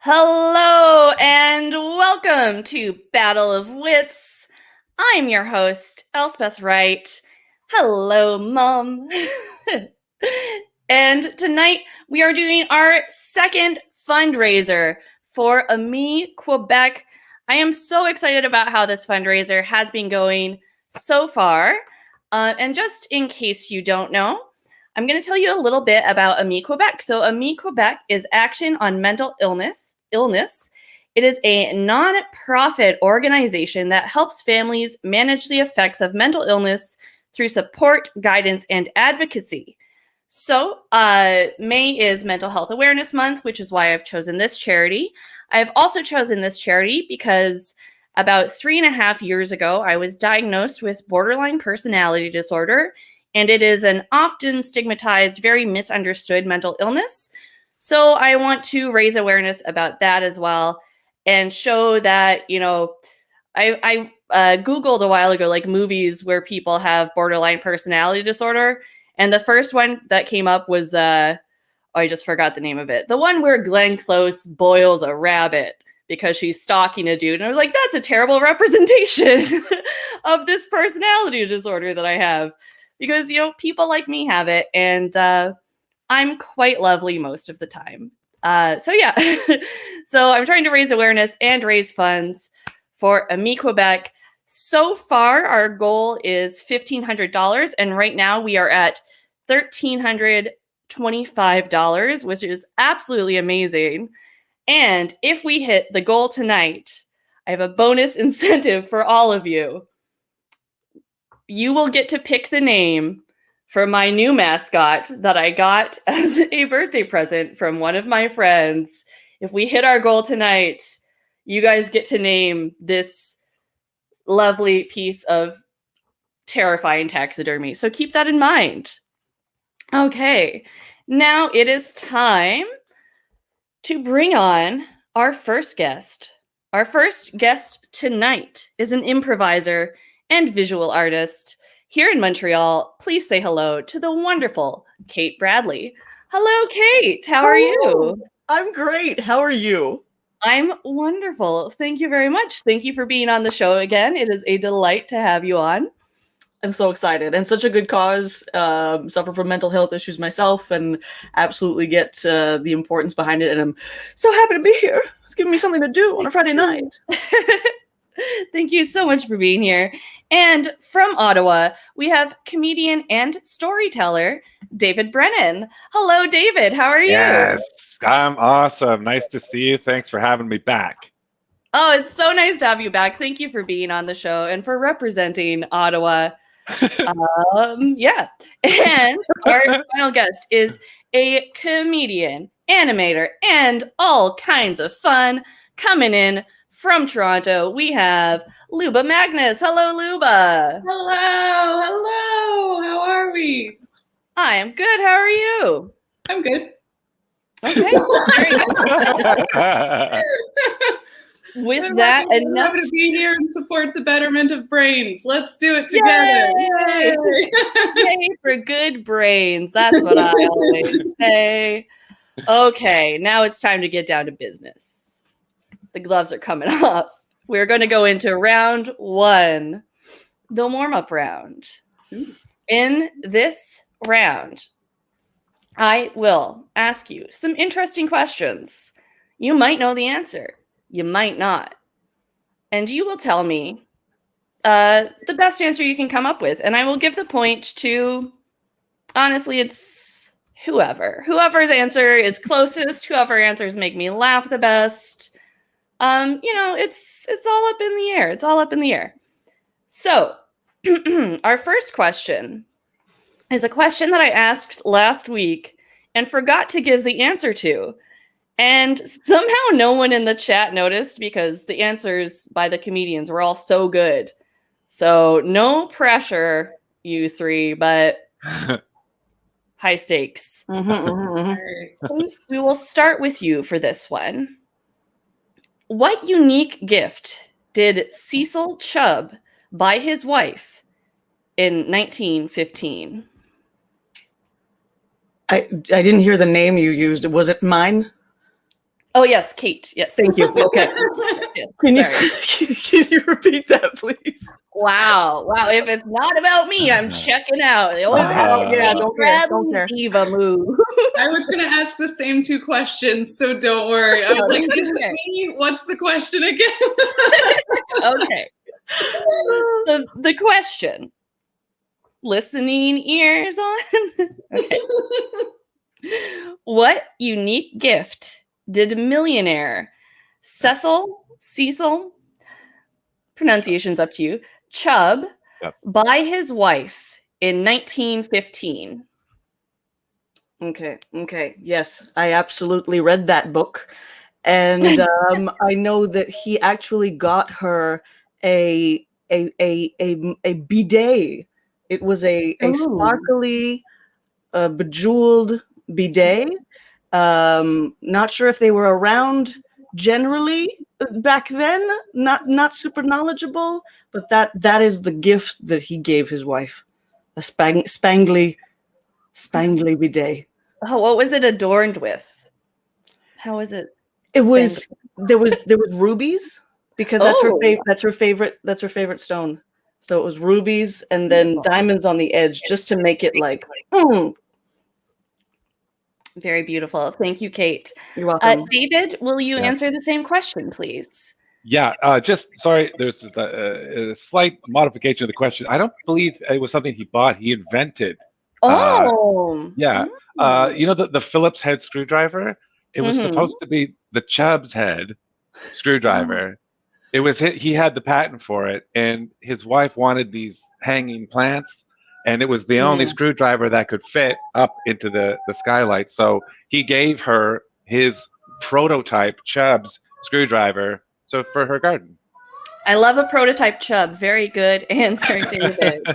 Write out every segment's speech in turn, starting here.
Hello and welcome to Battle of Wits. I'm your host, Elspeth Wright. Hello, Mom. And tonight we are doing our second fundraiser for AMI Quebec. I am so excited about how this fundraiser has been going so far. And just in case you don't know, I'm going to tell you a little bit about AMI Quebec. So AMI Quebec is Action on Mental Illness. It is a non-profit organization that helps families manage the effects of mental illness through support, guidance, and advocacy. So May is Mental Health Awareness Month, which is why I've chosen this charity. I've also chosen this charity because about 3.5 years ago, I was diagnosed with borderline personality disorder, and it is an often stigmatized, very misunderstood mental illness. So I want to raise awareness about that as well and show that, I Googled a while ago, like movies where people have borderline personality disorder. And the first one that came up was, I just forgot the name of it. The one where Glenn Close boils a rabbit because she's stalking a dude. And I was like, that's a terrible representation of this personality disorder that I have. Because, people like me have it. And I'm quite lovely most of the time. So I'm trying to raise awareness and raise funds for AMI Quebec. So far, our goal is $1,500, and right now we are at $1,325, which is absolutely amazing. And if we hit the goal tonight, I have a bonus incentive for all of you. You will get to pick the name for my new mascot that I got as a birthday present from one of my friends. If we hit our goal tonight, you guys get to name this lovely piece of terrifying taxidermy. So keep that in mind. Okay, now it is time to bring on our first guest. Our first guest tonight is an improviser and visual artist. Here in Montreal, please say hello to the wonderful Kate Bradley. Hello, Kate. How are you? I'm great. How are you? I'm wonderful. Thank you very much. Thank you for being on the show again. It is a delight to have you on. I'm so excited. And such a good cause. Suffer from mental health issues myself and absolutely get the importance behind it. And I'm so happy to be here. It's giving me something to do on a Friday night. Thank you so much for being here. And from Ottawa, we have comedian and storyteller, David Brennan. Hello, David. How are you? Yes, I'm awesome. Nice to see you. Thanks for having me back. Oh, it's so nice to have you back. Thank you for being on the show and for representing Ottawa. And our final guest is a comedian, animator, and all kinds of fun. Coming in from Toronto, we have Luba Magnus. Hello, Luba. Hello. How are we? I am good. How are you? I'm good. Okay. Very good. With that, enough to be here and support the betterment of brains. Let's do it together. Yay! Yay for good brains. That's what I always say. Okay, now it's time to get down to business. The gloves are coming off. We're going to go into round one, the warm-up round. In this round, I will ask you some interesting questions. You might know the answer. You might not. And you will tell me the best answer you can come up with. And I will give the point to, honestly, it's whoever. Whoever's answer is closest, whoever answers make me laugh the best. It's all up in the air. It's all up in the air. So, our first question is a question that I asked last week and forgot to give the answer to. And somehow no one in the chat noticed because the answers by the comedians were all so good. So no pressure, you three, but high stakes. We will start with you for this one. What unique gift did Cecil Chubb buy his wife in 1915? I didn't hear the name you used. Was it mine? Oh, yes, Kate. Yes. Thank you. Okay. Yes, Can sorry. can you repeat that, please? Wow. If it's not about me, I'm checking out. Yeah, don't care. Don't care. Diva move. I was going to ask the same 2 questions, so don't worry. I was like, is Okay. it me? What's the question again? Okay. So the question. Listening ears on. Okay. What unique gift did millionaire Cecil, pronunciation's up to you, Chubb, buy his wife in 1915? Okay. Yes, I absolutely read that book. And I know that he actually got her a bidet. It was a sparkly, bejeweled bidet. Not sure if they were around generally back then. Not super knowledgeable, but that is the gift that he gave his wife. A spangly bidet. Oh, what was it adorned with? How was it? It was there was rubies, because that's her favorite stone. So it was rubies and then diamonds on the edge, just to make it like Very beautiful. Thank you, Kate. You're welcome. David, will you answer the same question, please? Yeah, just sorry, there's a slight modification of the question. I don't believe it was something he bought, he invented. Yeah. You know the Phillips head screwdriver? It was supposed to be the Chubb's head screwdriver. It was he had the patent for it, and his wife wanted these hanging plants, and it was the only screwdriver that could fit up into the skylight. So he gave her his prototype Chubb's screwdriver for her garden. I love a prototype Chubb. Very good answer, David.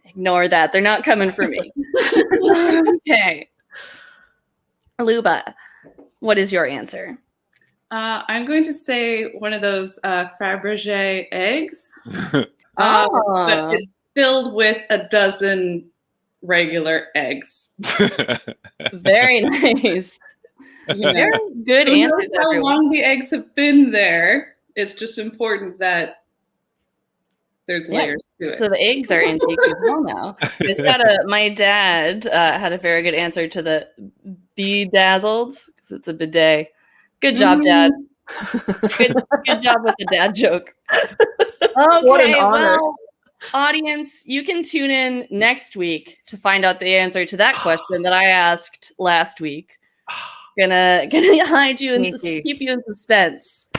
Ignore that. They're not coming for me. Okay. Luba, what is your answer? I'm going to say one of those Fabergé eggs. But it's filled with a dozen regular eggs. Very nice. Very good Who answer. knows how long the eggs have been there? It's just important that there's layers to it. So the eggs are intake as well now. It's got my dad had a very good answer to the bedazzled, because it's a bidet. Good job, Dad. Good job with the dad joke. Okay, well, audience, you can tune in next week to find out the answer to that question that I asked last week. Gonna hide you and keep you in suspense.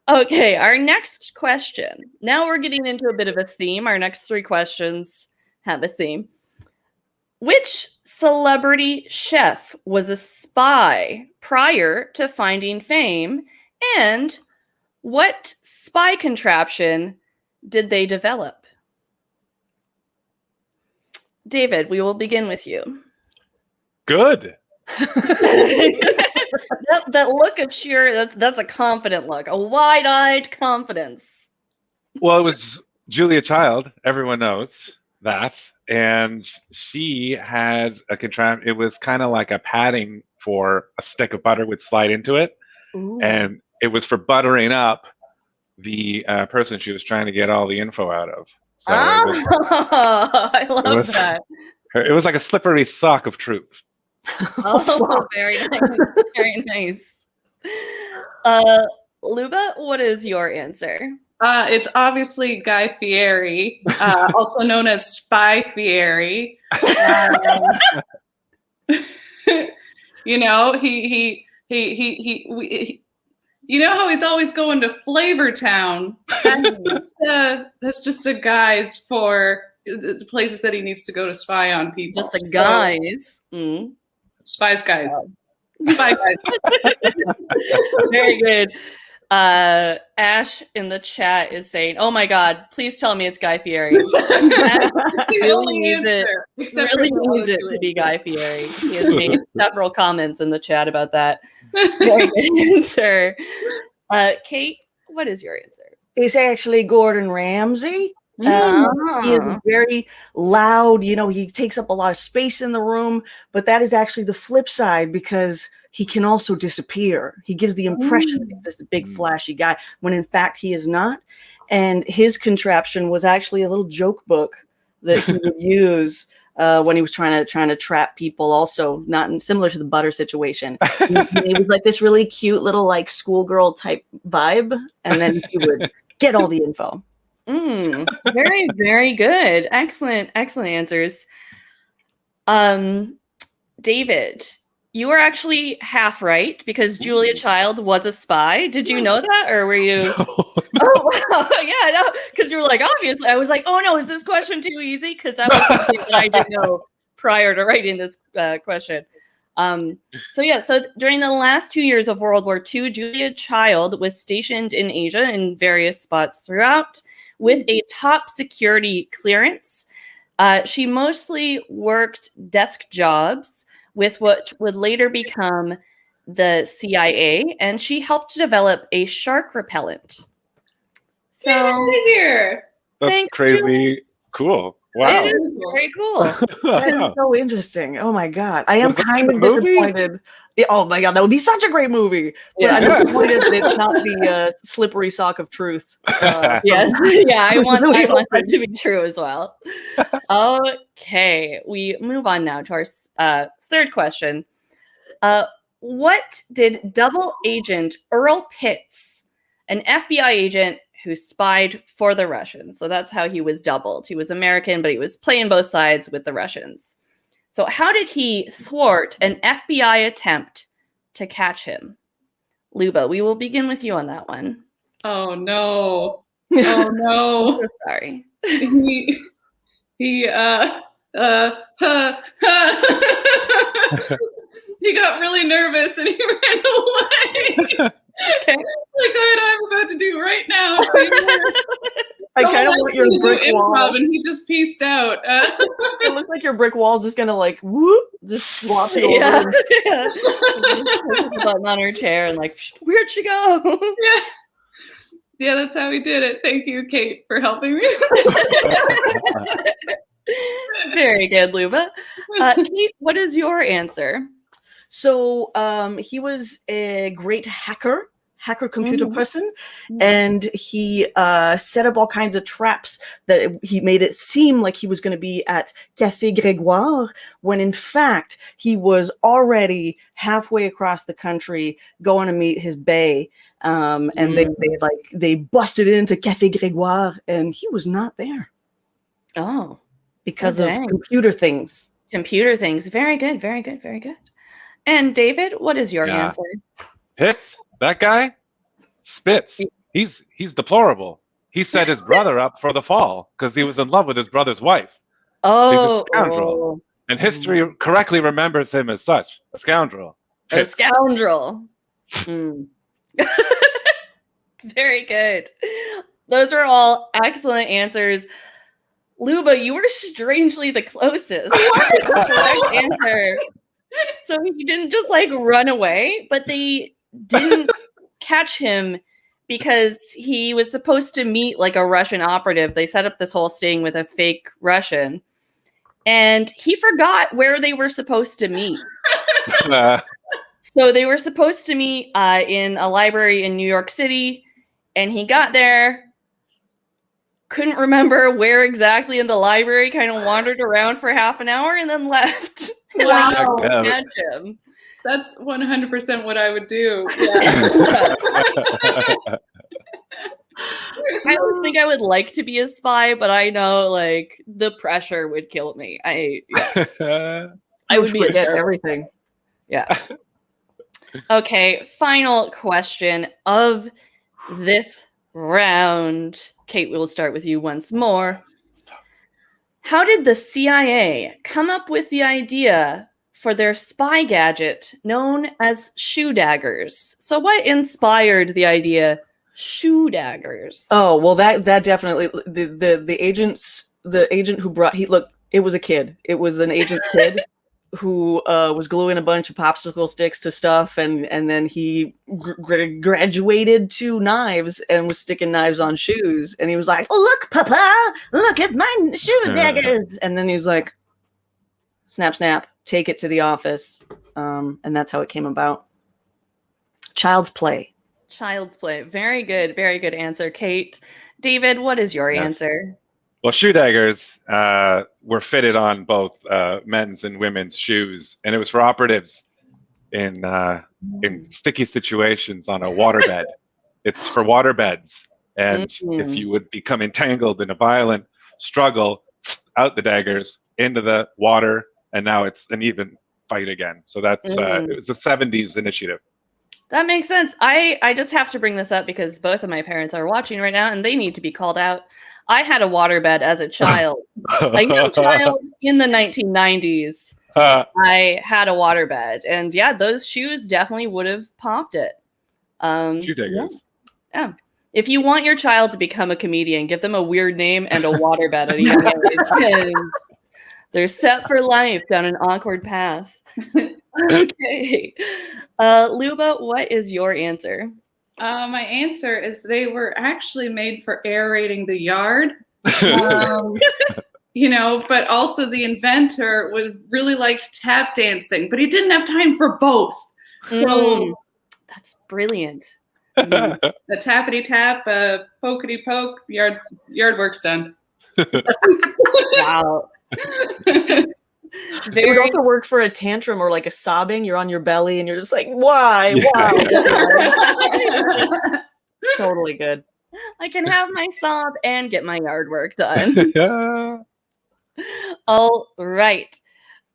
Okay, our next question. Now we're getting into a bit of a theme. Our next 3 questions have a theme. Which celebrity chef was a spy prior to finding fame? And what spy contraption did they develop? David, we will begin with you. Good. that look of sheer, that's a confident look, a wide-eyed confidence. Well, it was Julia Child. Everyone knows that. And she had a contraption. It was kind of like a padding for a stick of butter would slide into it. Ooh. And it was for buttering up the person she was trying to get all the info out of. So I love that. It was like a slippery sock of truth. Oh, very nice. Very nice. Luba, what is your answer? It's obviously Guy Fieri, also known as Spy Fieri. You know, he you know how he's always going to Flavor Town? That's just a guise for places that he needs to go to spy on people. Just a guise. Spies guys. Spy guys. Very good. Ash in the chat is saying, "Oh my God, please tell me it's Guy Fieri." Really needs it to be Guy Fieri. He has made several comments in the chat about that. Very good answer. Kate, what is your answer? It's actually Gordon Ramsay. He is very loud. You know, he takes up a lot of space in the room, but that is actually the flip side, because he can also disappear. He gives the impression that he's this big flashy guy when in fact he is not. And his contraption was actually a little joke book that he would use when he was trying to trap people. Also, not similar to the butter situation. He was like this really cute little like schoolgirl type vibe, and then he would get all the info. Very, very good. Excellent answers. David, you were actually half right because Julia Child was a spy. Did you know that, or were you? Oh, yeah, no, because you were like, obviously. I was like, oh no, is this question too easy? Because that was something that I didn't know prior to writing this question. So during the last 2 years of World War II, Julia Child was stationed in Asia in various spots throughout with a top security clearance. She mostly worked desk jobs with what would later become the CIA, and she helped develop a shark repellent. So here. That's crazy cool. Wow. It is very cool. That is so interesting. Oh my god, I am Was that kind in of the movie? disappointed. Oh my god, that would be such a great movie. But I'm disappointed that it's not the slippery sock of truth. Yes, yeah, I want that to be true as well. Okay, we move on now to our third question. What did double agent Earl Pitts, an FBI agent who spied for the Russians? So that's how he was doubled. He was American, but he was playing both sides with the Russians. So how did he thwart an FBI attempt to catch him? Luba, we will begin with you on that one. Oh no. Oh no. I'm so sorry. He he got really nervous and he ran away. Okay. Like I'm about to do right now. I kind of want your brick wall. And he just pieced out. It looks like your brick wall is just gonna like whoop, just swap it over. Yeah. Push the button on her chair and like, where'd she go? Yeah, that's how he did it. Thank you, Kate, for helping me. Very good, Luba. Kate, what is your answer? So he was a great hacker computer person, and he set up all kinds of traps that he made it seem like he was going to be at Café Grégoire, when in fact he was already halfway across the country going to meet his bae. And they busted into Café Grégoire, and he was not there. Oh, because of computer things. Computer things. Very good. Very good. Very good. And David, what is your answer? Pitts, that guy, Spitz. He's deplorable. He set his brother up for the fall because he was in love with his brother's wife. Oh, he's a scoundrel, and history correctly remembers him as such, a scoundrel. Pitts. A scoundrel. Very good. Those are all excellent answers. Luba, you were strangely the closest. Correct answer. So he didn't just like run away, but they didn't catch him because he was supposed to meet like a Russian operative. They set up this whole sting with a fake Russian, and he forgot where they were supposed to meet. So they were supposed to meet in a library in New York City, and he got there, couldn't remember where exactly in the library, kind of wandered around for half an hour and then left. Wow. Catch him. That's 100% what I would do. Yeah. I always think I would like to be a spy, but I know like the pressure would kill me. I would be forget everything. Yeah. Okay, final question of this round. Kate, we'll start with you once more. How did the CIA come up with the idea for their spy gadget known as shoe daggers? So what inspired the idea shoe daggers? Oh, well that definitely the agent who brought it was a kid. It was an agent's kid who was gluing a bunch of popsicle sticks to stuff, and then he graduated to knives and was sticking knives on shoes, and he was like, "Look, Papa, look at my shoe daggers," and then he was like, "Snap, snap, take it to the office." And that's how it came about. Child's play. Child's play. Very good. Very good answer, Kate. David, what is your answer? Well, shoe daggers were fitted on both men's and women's shoes, and it was for operatives in sticky situations on a waterbed. It's for waterbeds, and if you would become entangled in a violent struggle, out the daggers into the water, and now it's an even fight again. So that's it was a 70s initiative. That makes sense. I just have to bring this up because both of my parents are watching right now and they need to be called out. I had a waterbed as a child. A young child in the 1990s. I had a waterbed. And yeah, those shoes definitely would have popped it. Shoe daggers. Yeah. If you want your child to become a comedian, give them a weird name and a waterbed at a young age. And they're set for life down an awkward path. Okay. Luba, what is your answer? My answer is they were actually made for aerating the yard. But also the inventor really liked tap dancing, but he didn't have time for both. So that's brilliant. The tappity tap, pokety poke, yard work's done. Wow. It would also work for a tantrum or like a sobbing. You're on your belly and you're just like, why? Totally good. I can have my sob and get my yard work done. All right.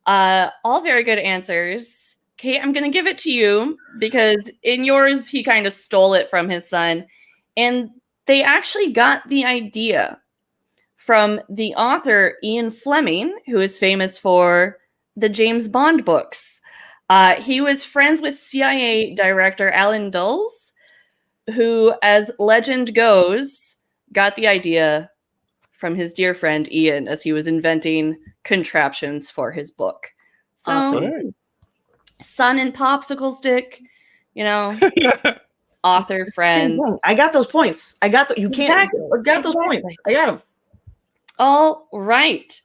All very good answers. Kate, I'm going to give it to you because in yours, he kind of stole it from his son. And they actually got the idea from the author Ian Fleming, who is famous for the James Bond books. He was friends with CIA Director Alan Dulles, who, as legend goes, got the idea from his dear friend Ian as he was inventing contraptions for his book. So, Awesome. son and popsicle stick, author friend. I got those points. I got you can't. Exactly. I got those points. I got them. All right.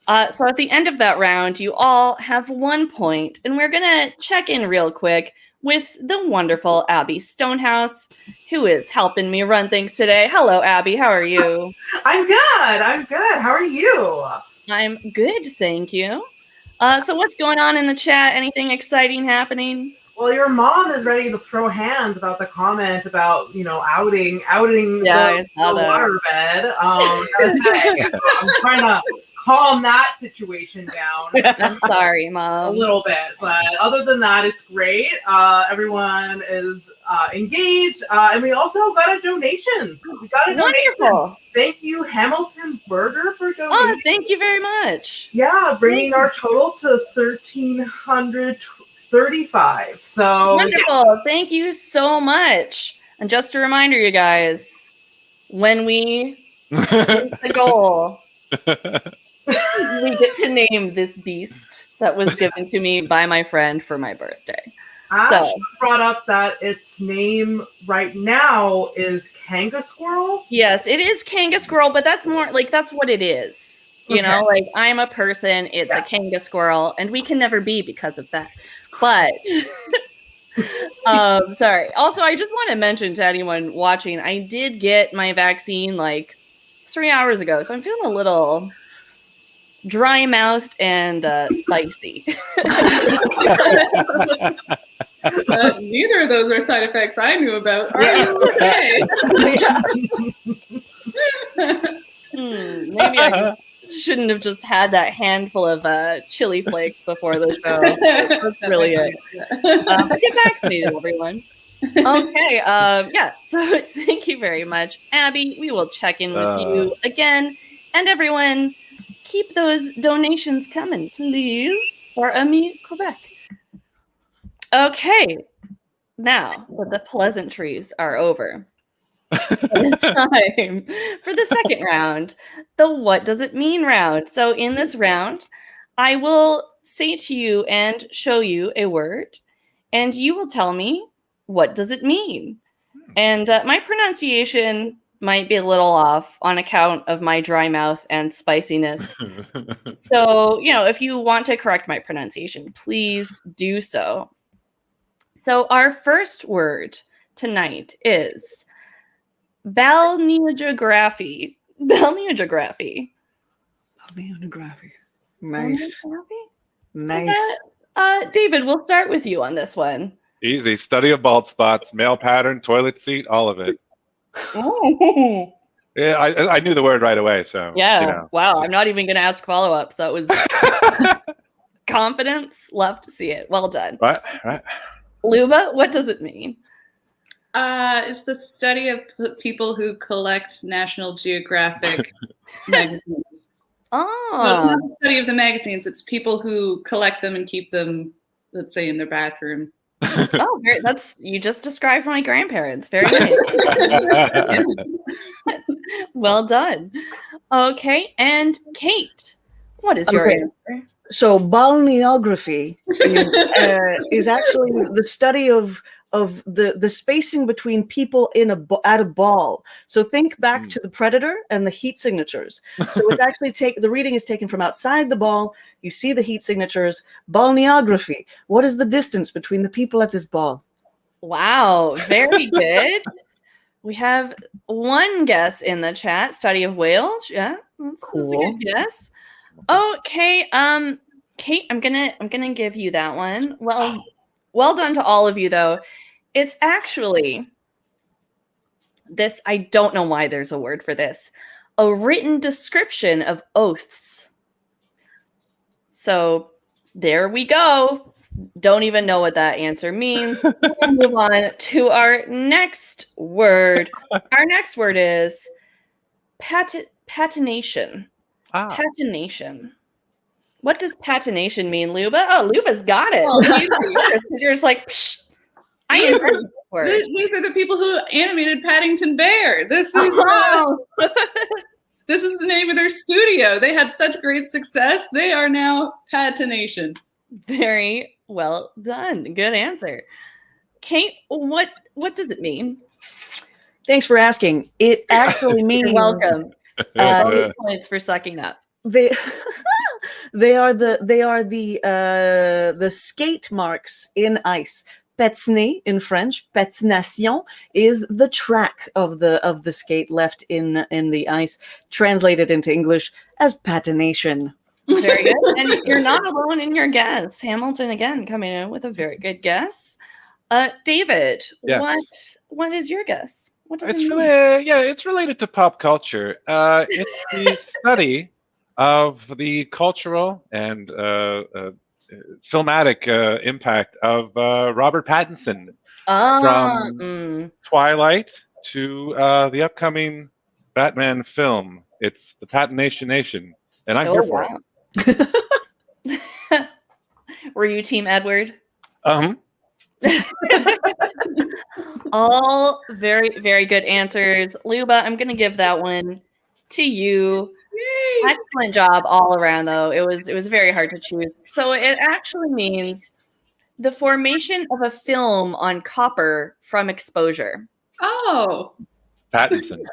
So at the end of that round, you all have 1 point, and we're going to check in real quick with the wonderful Abby Stonehouse, who is helping me run things today. Hello, Abby. How are you? I'm good. How are you? I'm good, thank you. So what's going on in the chat? Anything exciting happening? Well, your mom is ready to throw hands about the comment about, outing Yeah, the waterbed. I gotta say, I'm trying to calm that situation down. I'm sorry, Mom. A little bit, but other than that, it's great. Everyone is engaged, and we also got a donation. We got a donation. Wonderful. Thank you, Hamilton Burger, for donating. Oh, thank you very much. Yeah, bringing our total to $1,335. So wonderful. Yeah. Thank you so much. And just a reminder, you guys, when we reach the goal, we get to name this beast that was given to me by my friend for my birthday. I brought up that its name right now is Kanga Squirrel. Yes, it is Kanga Squirrel, but that's more like that's what it is. You know, like I'm a person, it's a Kanga Squirrel, and we can never be because of that. But sorry. Also, I just want to mention to anyone watching, I did get my vaccine like 3 hours ago, so I'm feeling a little dry-mouthed and spicy. Neither of those are side effects I knew about. Are you okay? Maybe I shouldn't have just had that handful of chili flakes before the show. That's really it. But get vaccinated, everyone. Okay. So thank you very much, Abby. We will check in with you again. And everyone, keep those donations coming, please, for AMI Quebec. Okay. Now that the pleasantries are over, it's time for the second round, the what does it mean round. So in this round, I will say to you and show you a word, and you will tell me what does it mean. And my pronunciation might be a little off on account of my dry mouth and spiciness. So, if you want to correct my pronunciation, please do so. So, our first word tonight is balneography. Balneography. Balneography. Nice. Nice. David, we'll start with you on this one. Easy. Study of bald spots, male pattern, toilet seat, all of it. Oh. Yeah, I knew the word right away. So Yeah. Wow. I'm not even going to ask follow-ups. That was confidence. Love to see it. Well done. Right. Luba, what does it mean? It's the study of people who collect National Geographic magazines. Oh. So it's not the study of the magazines. It's people who collect them and keep them, let's say, in their bathroom. Oh, you just described my grandparents. Very nice. Well done. Okay, and Kate, what is your answer? So balneography is actually the study of the spacing between people at a ball. So think back to the Predator and the heat signatures. So it's actually the reading is taken from outside the ball. You see the heat signatures. Balneography. What is the distance between the people at this ball? Wow, very good. We have one guess in the chat. Study of whales. Yeah, that's a good guess. Okay, Kate, I'm gonna give you that one. Well done to all of you, though. It's actually this. I don't know why there's a word for this. A written description of oaths. So there we go. Don't even know what that answer means. We'll move on to our next word. Our next word is patination. Patination. What does patination mean, Luba? Oh, Luba's got it. Because you're just like, psh, I invented this word. These are the people who animated Paddington Bear. This is this is the name of their studio. They had such great success. They are now Patination. Very well done. Good answer. Kate, what does it mean? Thanks for asking. It actually means... You're welcome. Bonus points for sucking up. They are the skate marks in ice. Patiner in French, patination is the track of the skate left in the ice, translated into English as patination. Very good. And you're not alone in your guess. Hamilton again coming in with a very good guess. David, yes. what is your guess? What does it's it mean? It's related to pop culture. It's the study of the cultural and filmatic impact of Robert Pattinson from Twilight to the upcoming Batman film. It's the Patination Nation, and I'm here for it. Were you Team Edward? All very, very good answers. Luba, I'm going to give that one to you. Yay. Excellent job all around, though. It was very hard to choose. So it actually means the formation of a film on copper from exposure. Oh. Pattinson.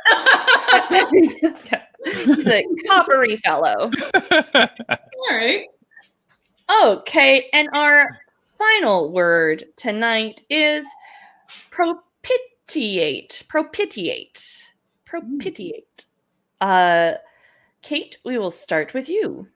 He's a coppery fellow. All right. Okay, and our final word tonight is propitiate. Propitiate. Propitiate. Kate, we will start with you.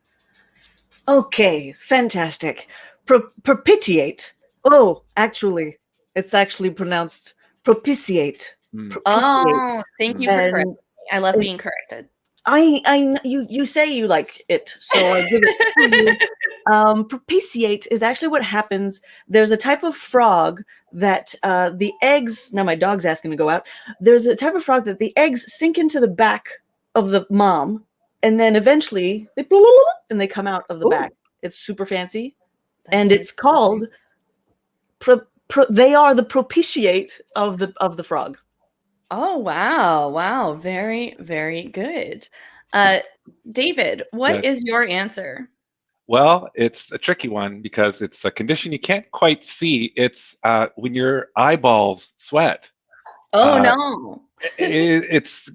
Okay, fantastic. Propitiate. Oh, actually, it's actually pronounced propitiate. Propitiate. Oh, thank you for correcting me. I love being corrected. You say you like it, so I give it to you. Propitiate is actually what happens. There's a type of frog that the eggs. Now my dog's asking to go out. There's a type of frog that the eggs sink into the back of the mom, and then eventually they come out of the back. It's super fancy, and it's called. They are the propitiate of the frog. Oh, wow. Very, very good. David, what is your answer? Well, it's a tricky one because it's a condition you can't quite see. It's when your eyeballs sweat. Oh, no. It's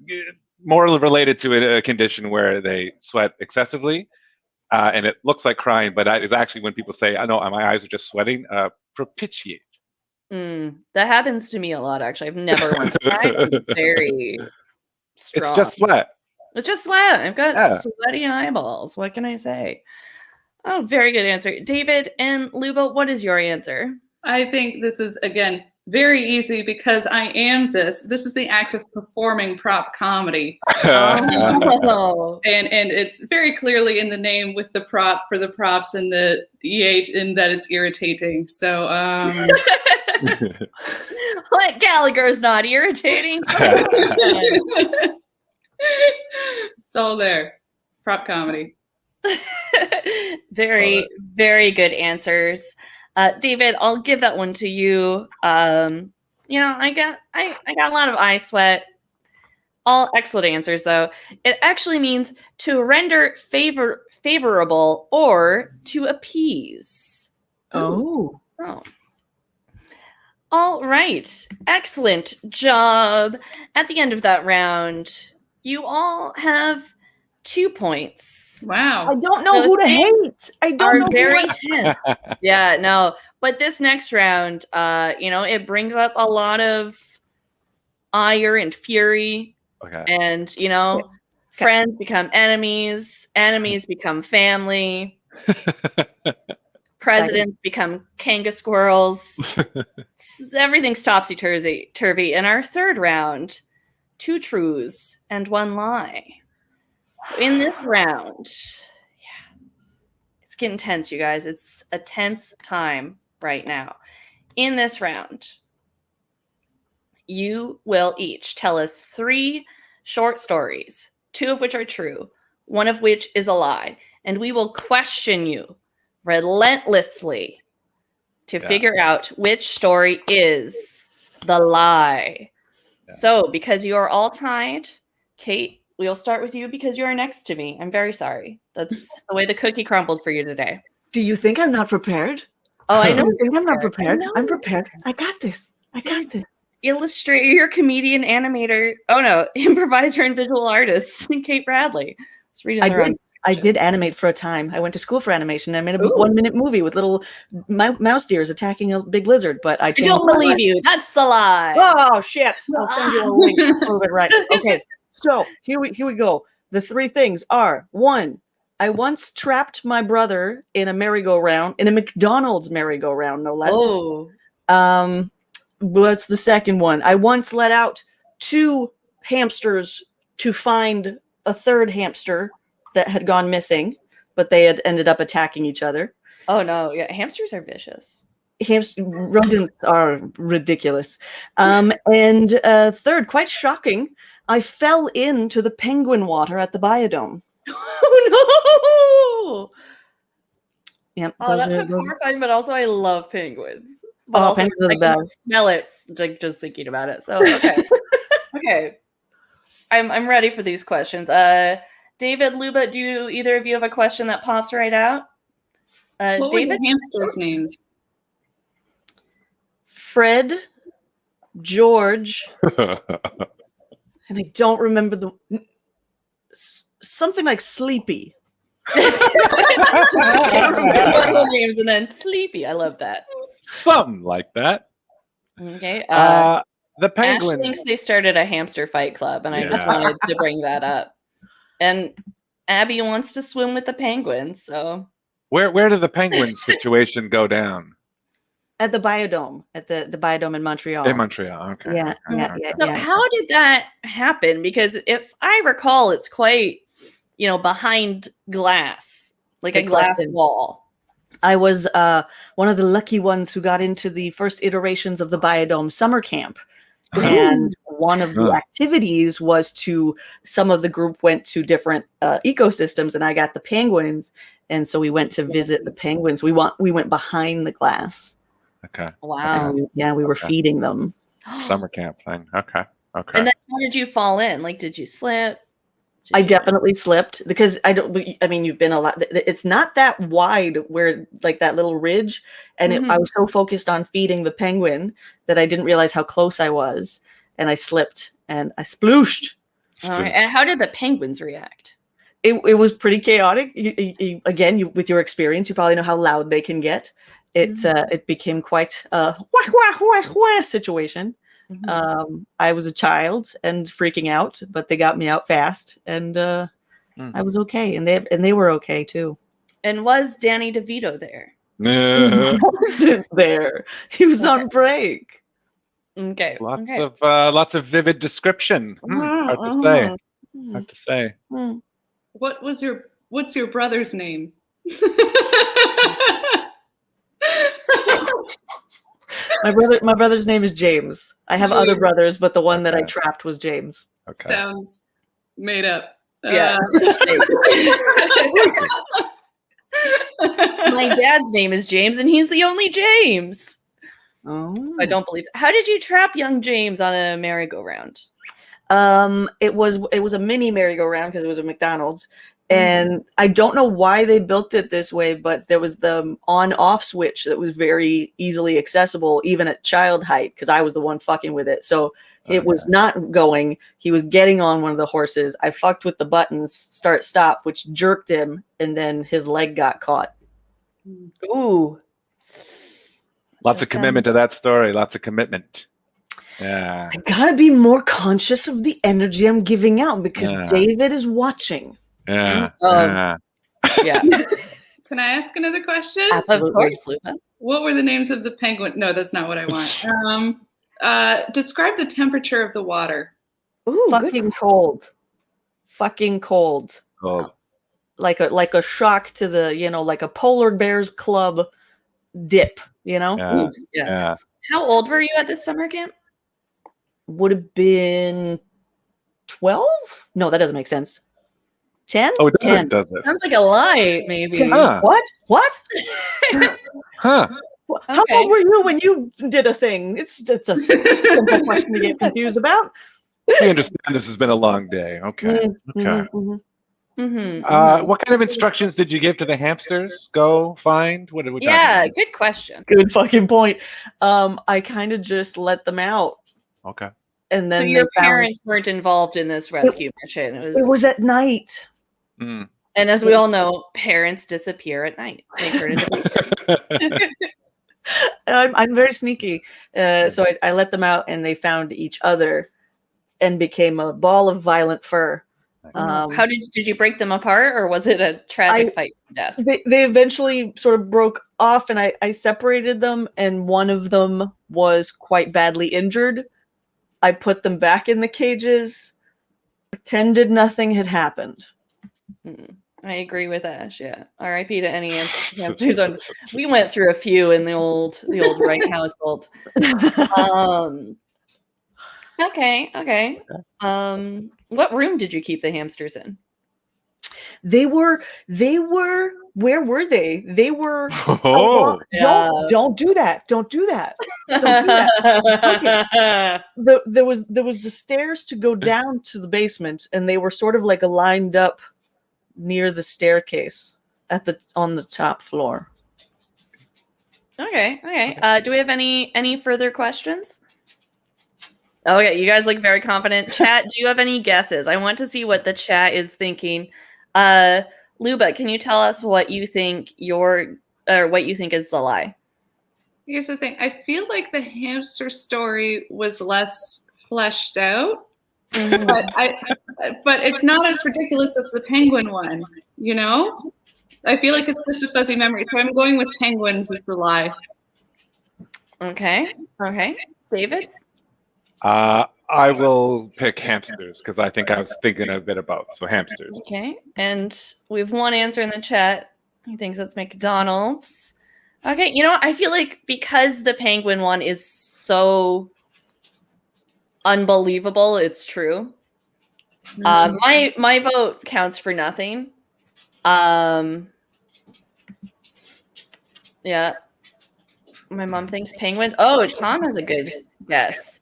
more related to a condition where they sweat excessively, and it looks like crying, but that is actually when people say, "I know my eyes are just sweating." Propitiate. That happens to me a lot, actually. I've never once cried. I'm very strong. It's just sweat. It's just sweat. I've got sweaty eyeballs. What can I say? Oh, very good answer. David and Luba, what is your answer? I think this is, again, very easy because I am this. This is the act of performing prop comedy. Oh. And it's very clearly in the name with the prop for the props and the EH in that it's irritating. So what, Gallagher's not irritating? it's all there. Prop comedy. Very, very good answers. David, I'll give that one to you. I got a lot of eye sweat. All excellent answers, though. It actually means to render favorable or to appease. Oh. All right. Excellent job. At the end of that round, you all have 2 points. Wow. I don't know who to hate. I don't know very who to tense. Yeah, no. But this next round, it brings up a lot of ire and fury. Okay. And, friends become enemies, enemies become family, presidents become kanga squirrels. Everything topsy-turvy. In our third round, 2 truths and 1 lie. So in this round, it's getting tense, you guys. It's a tense time right now. In this round, you will each tell us 3 short stories, 2 of which are true, 1 of which is a lie, and we will question you relentlessly to figure out which story is the lie. Yeah. So, because you are all tied, Kate, we'll start with you because you are next to me. I'm very sorry. That's the way the cookie crumbled for you today. Do you think I'm not prepared? Oh, I know. You think I'm not prepared? I'm prepared. I got this. Illustrator, you're comedian, animator. Oh no, improviser and visual artist, Kate Bradley. I did animate for a time. I went to school for animation. I made a 1-minute movie with little mouse deers attacking a big lizard. But I don't believe you. That's the lie. Oh shit! I'll send you a link. Prove it right. Okay. So here we go. The 3 things are: 1, I once trapped my brother in a merry-go-round, in a McDonald's merry-go-round, no less. Oh. What's the second one? I once let out 2 hamsters to find a 3rd hamster that had gone missing, but they had ended up attacking each other. Oh no! Yeah, hamsters are vicious. Rodents are ridiculous. And 3rd, quite shocking, I fell into the penguin water at the biodome. Oh no! Yep. Oh, that's horrifying, but also I love penguins. But also, penguins are the best. Smell it, just thinking about it. So okay, okay. I'm ready for these questions. David, Luba, do either of you have a question that pops right out? What David, were the hamsters' names? Fred, George, and I don't remember something like Sleepy. names and then Sleepy. I love that. Something like that. Okay. The penguins. Ash thinks they started a hamster fight club, and I just wanted to bring that up. And Abby wants to swim with the penguins. So where did the penguin situation go down? At the biodome, at the biodome in Montreal. In Montreal, okay. Yeah. So how did that happen? Because if I recall, it's quite, behind glass, like a glass wall. I was one of the lucky ones who got into the first iterations of the biodome summer camp. And one of the activities was some of the group went to different ecosystems, and I got the penguins. And so we went to visit the penguins. We went behind the glass. Okay. Wow. And, we were feeding them. Summer camp thing. Okay. And then how did you fall in? Like, did you slip? I definitely slipped because you've been a lot. It's not that wide where like that little ridge. And I was so focused on feeding the penguin that I didn't realize how close I was. and I slipped and I splooshed. All right. And how did the penguins react? It was pretty chaotic. Again, with your experience, you probably know how loud they can get. It became quite a wah, wah, wah, wah situation. Mm-hmm. I was a child and freaking out, but they got me out fast, and I was okay, and they were okay too. And was Danny DeVito there? He wasn't there. He was on break. Okay. Lots of vivid description. Hard to say. Hard to say. What's your brother's name? My brother's name is James. I have other brothers, but the one that I trapped was James. Okay. Sounds made up. Yeah. My dad's name is James, and he's the only James. Oh. I don't believe that. How did you trap young James on a merry-go-round? It was a mini merry-go-round because it was a McDonald's. And I don't know why they built it this way, but there was the on-off switch that was very easily accessible, even at child height, because I was the one fucking with it. So it was not going. He was getting on one of the horses. I fucked with the buttons, start, stop, which jerked him, and then his leg got caught. Ooh. Lots of commitment to that story. Lots of commitment. Yeah. I gotta be more conscious of the energy I'm giving out because David is watching. Yeah. Yeah. Can I ask another question? Of course, Luba. What were the names of the penguin? No, that's not what I want. Describe the temperature of the water. Ooh, fucking cold. Fucking cold. Cold. Like a shock to the, like a polar bears club dip, Yeah. Yeah. How old were you at this summer camp? Would have been 12? No, that doesn't make sense. 10? Oh, it 10. does it? Sounds like a lie, maybe. Huh. What? Huh. How old were you when you did a thing? It's a simple question to get confused about. We understand this has been a long day. Okay. Okay. What kind of instructions did you give to the hamsters? Go find? What did we good question. Good fucking point. I kind of just let them out. Okay. And then so your parents weren't involved in this rescue mission. It was at night. Mm. And as we all know, parents disappear at night. I'm very sneaky. So I let them out and they found each other and became a ball of violent fur. How did you break them apart, or was it a tragic fight to death? They eventually sort of broke off, and I separated them, and one of them was quite badly injured. I put them back in the cages, pretended nothing had happened. I agree with Ash. Yeah, R.I.P. to any hamsters. We went through a few in the old Wright household. Okay. What room did you keep the hamsters in? They were. Where were they? They were. Oh, Don't do that. Don't do that. Don't do that. Okay. There was the stairs to go down to the basement, and they were sort of like lined up near the staircase on the top floor. Okay. Do we have any further questions? Okay, you guys look very confident. Chat, do you have any guesses? I want to see what the chat is thinking. Luba, can you tell us what you think is the lie? Here's the thing. I feel like the hamster story was less fleshed out, but it's not as ridiculous as the penguin one. I feel like it's just a fuzzy memory. So I'm going with penguins as the lie. Okay. David? I will pick hamsters because I think I was thinking a bit about hamsters. Okay, and we have one answer in the chat. He thinks it's McDonald's. Okay, I feel like because the penguin one is so unbelievable, it's true. My vote counts for nothing. Yeah, my mom thinks penguins. Oh, Tom has a good guess.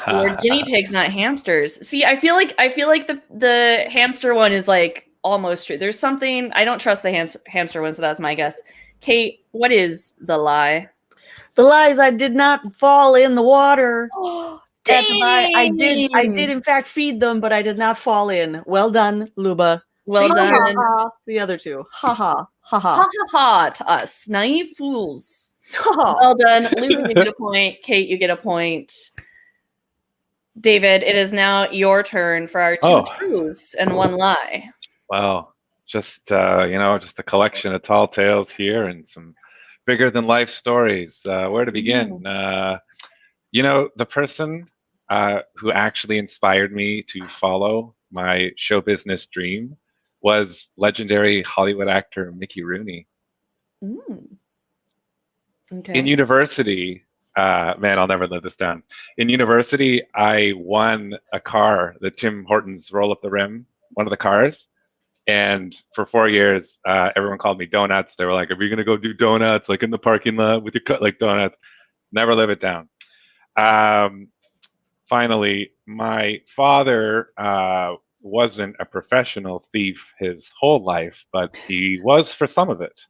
Or guinea pigs, not hamsters. See, I feel like the hamster one is like almost true. There's something I don't trust the hamster one, so that's my guess. Kate, what is the lie? The lie is I did not fall in the water. Damn had to buy. I Dang! did in fact feed them, but I did not fall in. Well done, Luba. Well Ha, ha, done. ha. The other two. Ha ha. Ha Ha ha. ha ha to us, naive fools. Ha. Well done. Luba, you get a point. Kate, you get a point. David, it is now your turn for our two truths and one lie. Well, just just a collection of tall tales here and some bigger than life stories. Where to begin? The person who actually inspired me to follow my show business dream was legendary Hollywood actor Mickey Rooney. Okay. In university, man, I'll never live this down. In university, I won a car, the Tim Hortons Roll Up the Rim, one of the cars. And for 4 years, everyone called me Donuts. They were like, "Are you gonna go do donuts like in the parking lot with your cut like donuts?" Never live it down. Finally, my father wasn't a professional thief his whole life, but he was for some of it.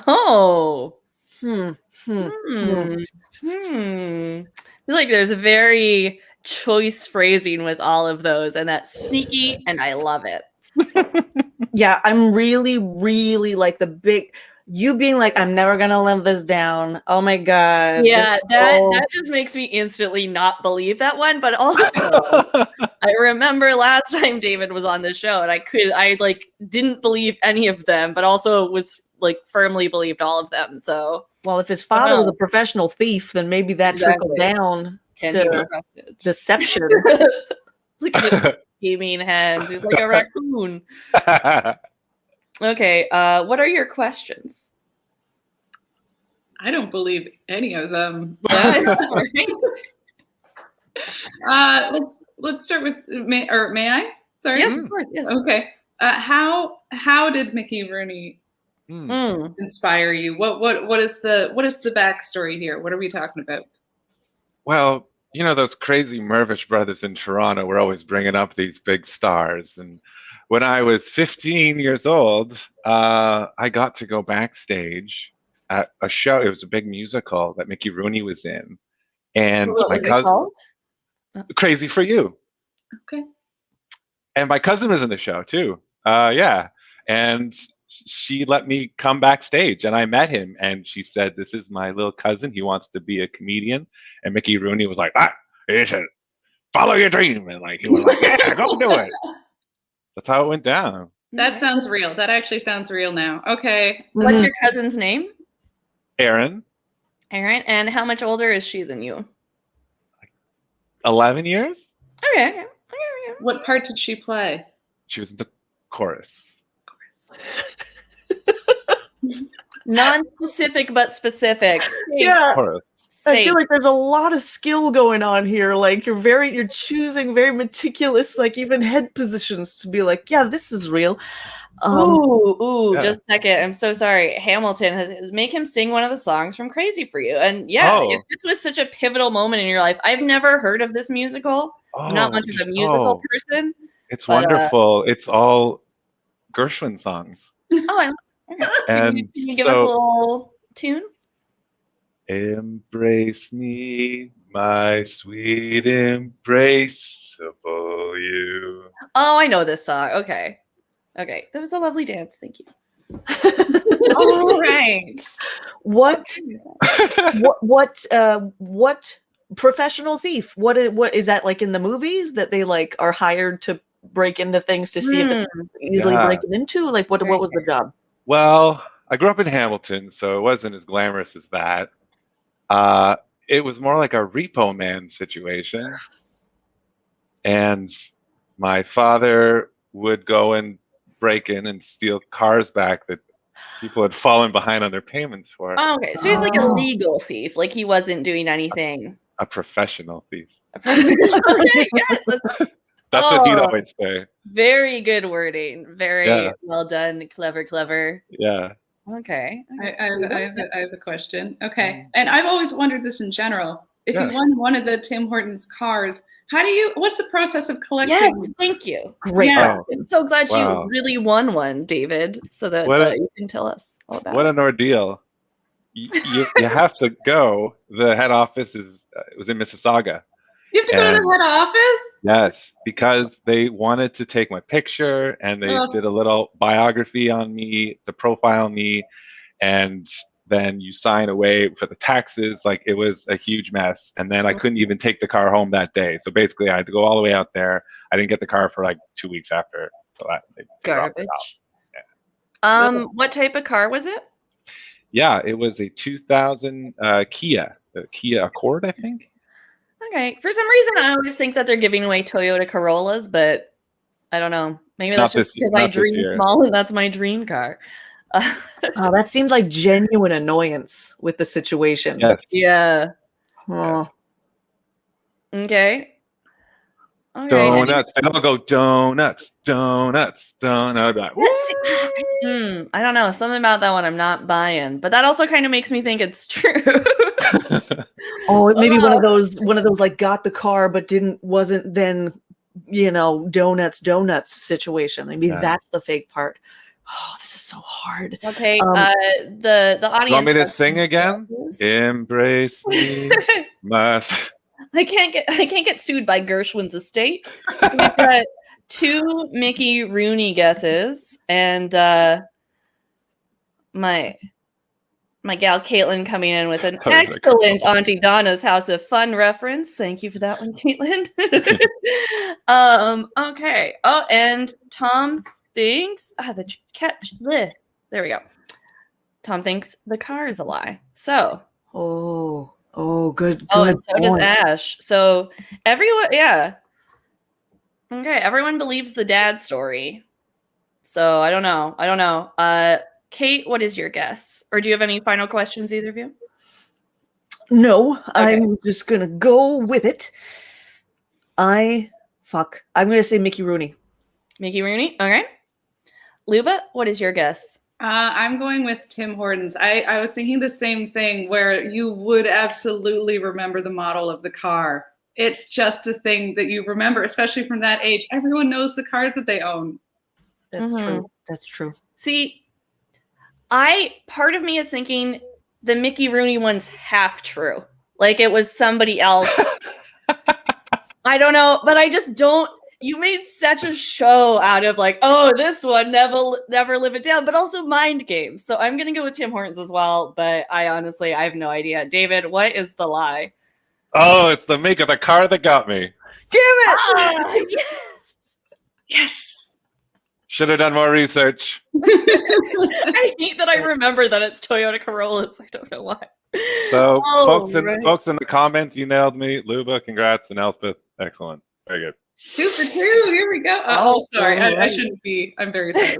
Oh. Hmm. I feel like there's a very choice phrasing with all of those, and that's sneaky, and I love it. Yeah, I'm really, really like the big. You being like, I'm never gonna live this down. Oh my god. Yeah, that just makes me instantly not believe that one. But also, I remember last time David was on the show, and I didn't believe any of them, but also was like firmly believed all of them. So, well, if his father was a professional thief, then maybe that trickled down to deception. Look at his scheming hands. He's like a raccoon. Okay, what are your questions? I don't believe any of them. Let's start with may I? Sorry. Yes, of course. Yes. Okay. How did Mickey Rooney inspire you? What is the backstory here? What are we talking about? Well, those crazy Mervish brothers in Toronto were always bringing up these big stars. And when I was 15 years old, I got to go backstage at a show. It was a big musical that Mickey Rooney was in. And what my was it cousin, called? Crazy for You. Okay. And my cousin was in the show too. Yeah. And she let me come backstage, and I met him, and she said, "This is my little cousin. He wants to be a comedian." And Mickey Rooney was like, he said, "Follow your dream." And he was like, "Yeah, go do it." That's how it went down. That sounds real. That actually sounds real now. Okay. What's your cousin's name? Erin. Erin. And how much older is she than you? 11 years. Okay. What part did she play? She was in the chorus. Non-specific but specific. Yeah. Chorus. I feel like there's a lot of skill going on here. Like you're choosing very meticulous, like even head positions to be like, yeah, this is real. Yeah. Just a second. I'm so sorry. Hamilton has make him sing one of the songs from Crazy for You. And if this was such a pivotal moment in your life, I've never heard of this musical. I'm not much of a musical person. It's wonderful. It's all Gershwin songs. Can you give us a little tune? Embrace me, my sweet embraceable you. Oh, I know this song. Okay. That was a lovely dance. Thank you. All right. What professional thief? What is that like in the movies that they are hired to break into things to see if it's easily breaking into? Like what was the job? Well, I grew up in Hamilton, so it wasn't as glamorous as that. It was more like a repo man situation. And my father would go and break in and steal cars back that people had fallen behind on their payments for. Oh, okay. So he's like a legal thief. Like he wasn't doing anything. A professional thief. Okay, yes, That's what he'd always say. Very good wording. Very well done. Clever. Yeah. Okay. I have a question. Okay. And I've always wondered this in general. If you won one of the Tim Hortons cars, what's the process of collecting? Yes, thank you. Great. Yeah. I'm so glad you really won one, David, so that you can tell us all about it. What an ordeal. You have to go. The head office was in Mississauga. You have to go to the head office? Yes, because they wanted to take my picture and they did a little biography on me, to profile me, and then you sign away for the taxes. Like, it was a huge mess. And then I couldn't even take the car home that day. So basically I had to go all the way out there. I didn't get the car for like 2 weeks after. So they dropped it out. Garbage. What type of car was it? Yeah, it was a 2000 Kia, the Kia Accord, I think. Okay. For some reason, I always think that they're giving away Toyota Corollas, but I don't know. Maybe that's just because I dream small and that's my dream car. That seemed like genuine annoyance with the situation. Yes. Yeah. Oh. Okay. Donuts. They all go donuts, donuts, donuts. Like, I don't know. Something about that one I'm not buying, but that also kind of makes me think it's true. Oh, maybe one of those like got the car but wasn't then, donuts situation. Maybe that's the fake part. Oh, this is so hard. Okay, the audience. You want me to sing again? Embrace me, I can't get sued by Gershwin's estate. So we've got 2 Mickey Rooney guesses, and my gal Caitlin coming in with an excellent Auntie Donna's House of Fun reference. Thank you for that one, Caitlin. Okay. Oh, and Tom thinks there we go. Tom thinks the car is a lie. So good. And so does Ash. So everyone, yeah. Okay, everyone believes the dad story. So I don't know. Kate, what is your guess? Or do you have any final questions, either of you? No, okay. I'm just gonna go with it. I'm gonna say Mickey Rooney. Mickey Rooney? Okay. Luba, what is your guess? I'm going with Tim Hortons. I was thinking the same thing, where you would absolutely remember the model of the part. It's just a thing that you remember, especially from that age. Everyone knows the cars that they own. That's true. That's true. See, part of me is thinking the Mickey Rooney one's half true. Like it was somebody else. I don't know, but I just don't. You made such a show out of like, oh, this one never live it down, but also mind games. So I'm gonna go with Tim Hortons as well, but I have no idea. David, what is the lie? Oh, it's the make of the car that got me. Damn it! Yes. Should have done more research. I hate that I remember that it's Toyota Corollas. I don't know why. So, folks in the comments, you nailed me. Luba, congrats, and Elspeth, excellent. Very good. 2 for 2. Here we go. Oh, sorry. I shouldn't be. I'm very sorry.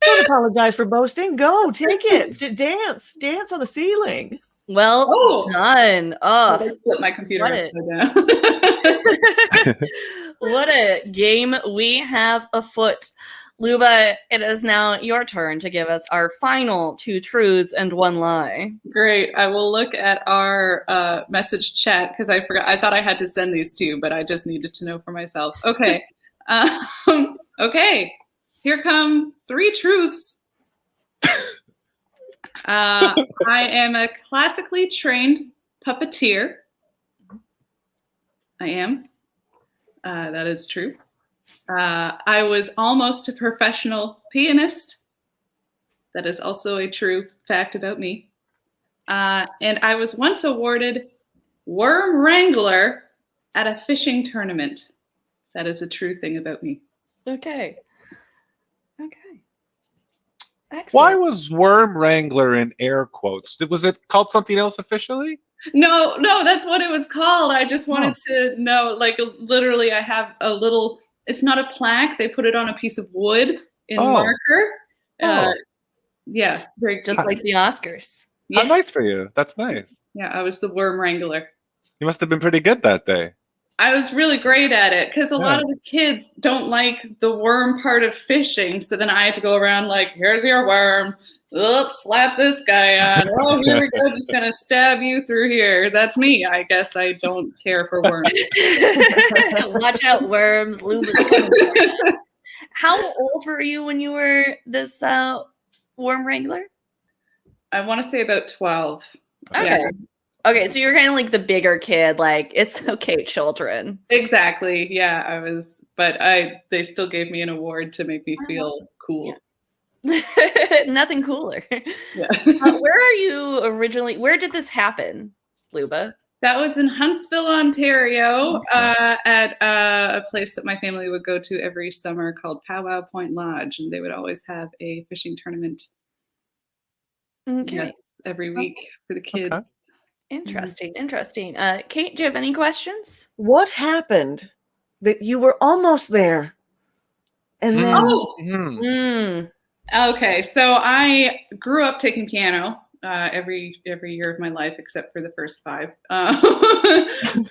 Don't apologize for boasting. Go, take it. Dance on the ceiling. Well done. Oh, I flipped my computer upside down. What a game we have afoot. Luba, it is now your turn to give us our final 2 truths and 1 lie. Great. I will look at our message chat because I forgot. I thought I had to send these to you, but I just needed to know for myself. Okay. Okay. Here come 3 truths. I am a classically trained puppeteer. I am. That is true. I was almost a professional pianist. That is also a true fact about me. And I was once awarded Worm Wrangler at a fishing tournament. That is a true thing about me. Okay. Excellent. Why was Worm Wrangler in air quotes? Was it called something else officially? No, that's what it was called. I just wanted to know, like, literally I have a little, it's not a plaque. They put it on a piece of wood in marker. Yeah. Very just like the Oscars. Yes. How nice for you. That's nice. Yeah, I was the Worm Wrangler. You must have been pretty good that day. I was really great at it because a lot of the kids don't like the worm part of fishing. So then I had to go around like, here's your worm. Oops, slap this guy on. Oh, here we go. Just going to stab you through here. That's me. I guess I don't care for worms. Watch out, worms. Luba's coming. How old were you when you were this Worm Wrangler? I want to say about 12. Okay. Yeah. Okay, so you're kind of like the bigger kid, like it's okay, children. Exactly. Yeah, I was, but they still gave me an award to make me feel cool. Nothing cooler. Yeah. Where are you originally? Where did this happen, Luba? That was in Huntsville, Ontario, at a place that my family would go to every summer called Powwow Point Lodge, and they would always have a fishing tournament. Okay. Yes, every week for the kids. Okay. Interesting. Kate, do you have any questions? What happened that you were almost there? And then Mhm. Okay, so I grew up taking piano every year of my life except for the first 5.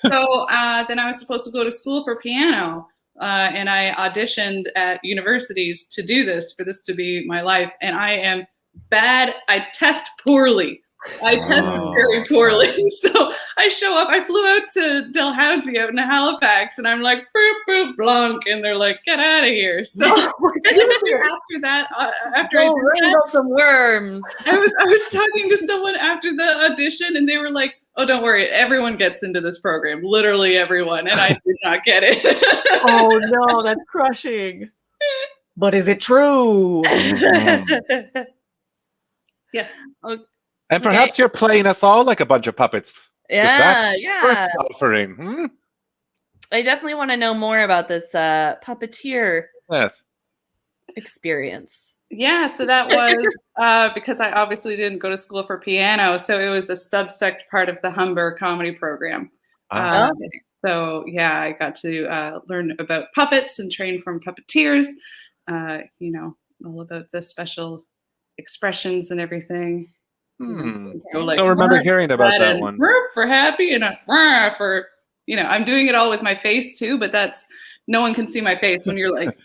So then I was supposed to go to school for piano, and I auditioned at universities to do this, for this to be my life. And I am bad. I test poorly. I test very poorly. So I show up. I flew out to Dalhousie out in Halifax, and I'm like, boop, boop, blanc. And they're like, get out of here. So after that, after I did that, some worms. I was talking to someone after the audition, and they were like, oh, don't worry. Everyone gets into this program. Literally everyone. And I did not get it. oh no, that's crushing. But is it true? Yes. And perhaps you're playing us all like a bunch of puppets. Yeah. First offering. I definitely want to know more about this puppeteer Yes. experience. Yeah, so that was because I obviously didn't go to school for piano, so it was a subsect part of the Humber comedy program. So yeah, I got to learn about puppets and train from puppeteers. All about the special expressions and everything. I don't remember hearing about that one. For happy and for I'm doing it all with my face too, but that's no one can see my face when you're like.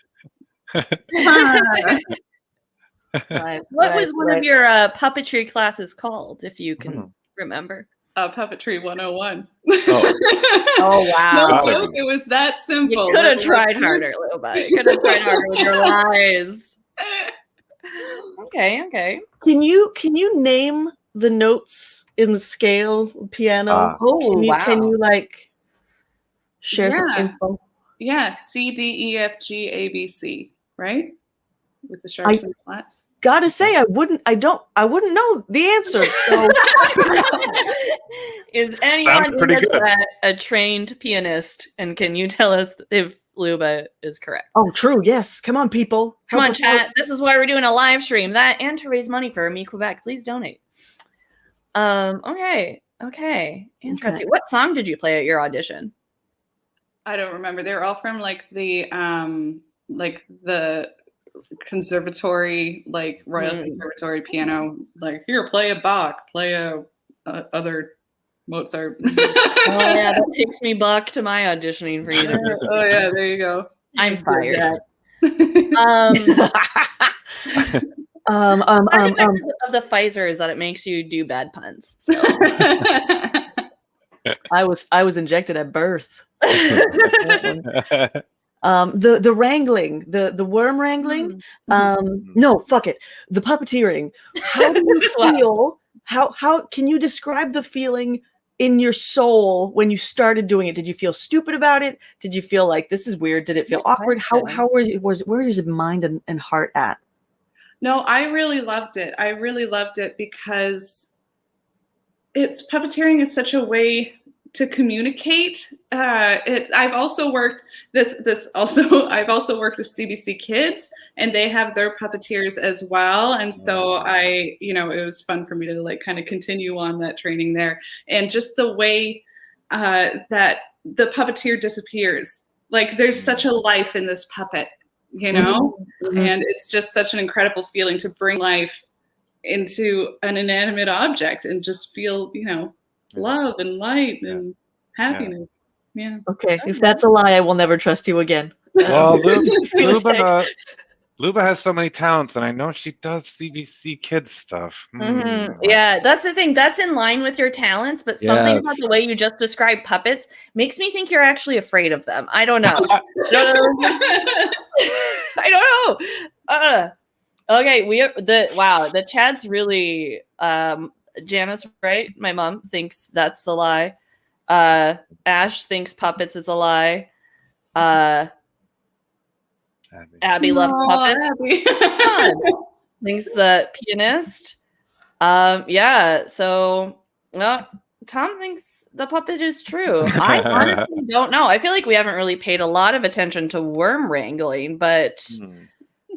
What was one of your puppetry classes called, if you can remember? Puppetry 101. Oh wow! No joke, it was that simple. You could have tried harder, Luba. You could have tried harder with your lies. Okay. Can you name the notes in the scale piano? Can you like share some info? Yeah, C, D, E, F, G, A, B, C, right? With the sharps and flats. Gotta say, I wouldn't know the answer. So is anyone a trained pianist? And can you tell us if Luba is correct? Oh, true. Yes. Come on, people. Come on, chat. This is why we're doing a live stream. That and to raise money for AMI Quebec. Please donate. Okay. Interesting. Okay. What song did you play at your audition? I don't remember. They're all from like the conservatory, like Royal Conservatory piano. Like, here, play a Bach, play a other Mozart. Oh yeah, that takes me back to my auditioning for you. Oh yeah, there you go. I'm fired. Of the Pfizer is that it makes you do bad puns. So I was injected at birth. The wrangling, the worm wrangling. No, fuck it. The puppeteering. How do you feel? How can you describe the feeling in your soul when you started doing it? Did you feel stupid about it? Did you feel like this is weird? Did it feel awkward? Where is your mind and heart at? No, I really loved it. I really loved it because puppeteering is such a way to communicate. I've also worked with CBC Kids, and they have their puppeteers as well. And so it was fun for me to like kind of continue on that training there. And just the way that the puppeteer disappears, like there's such a life in this puppet, and it's just such an incredible feeling to bring life into an inanimate object and just feel, love and light and happiness. Yeah. Okay. If that's a lie, I will never trust you again. Well, Luba has so many talents, and I know she does CBC Kids stuff. Yeah, that's the thing. That's in line with your talents, but something about the way you just described puppets makes me think you're actually afraid of them. I don't know. I don't know. Okay, the chat's really Janice, right? My mom thinks that's the lie. Ash thinks puppets is a lie. Abby loves puppets. Abby. Thinks pianist. Yeah, so Tom thinks the puppet is true. I honestly don't know. I feel like we haven't really paid a lot of attention to worm wrangling, but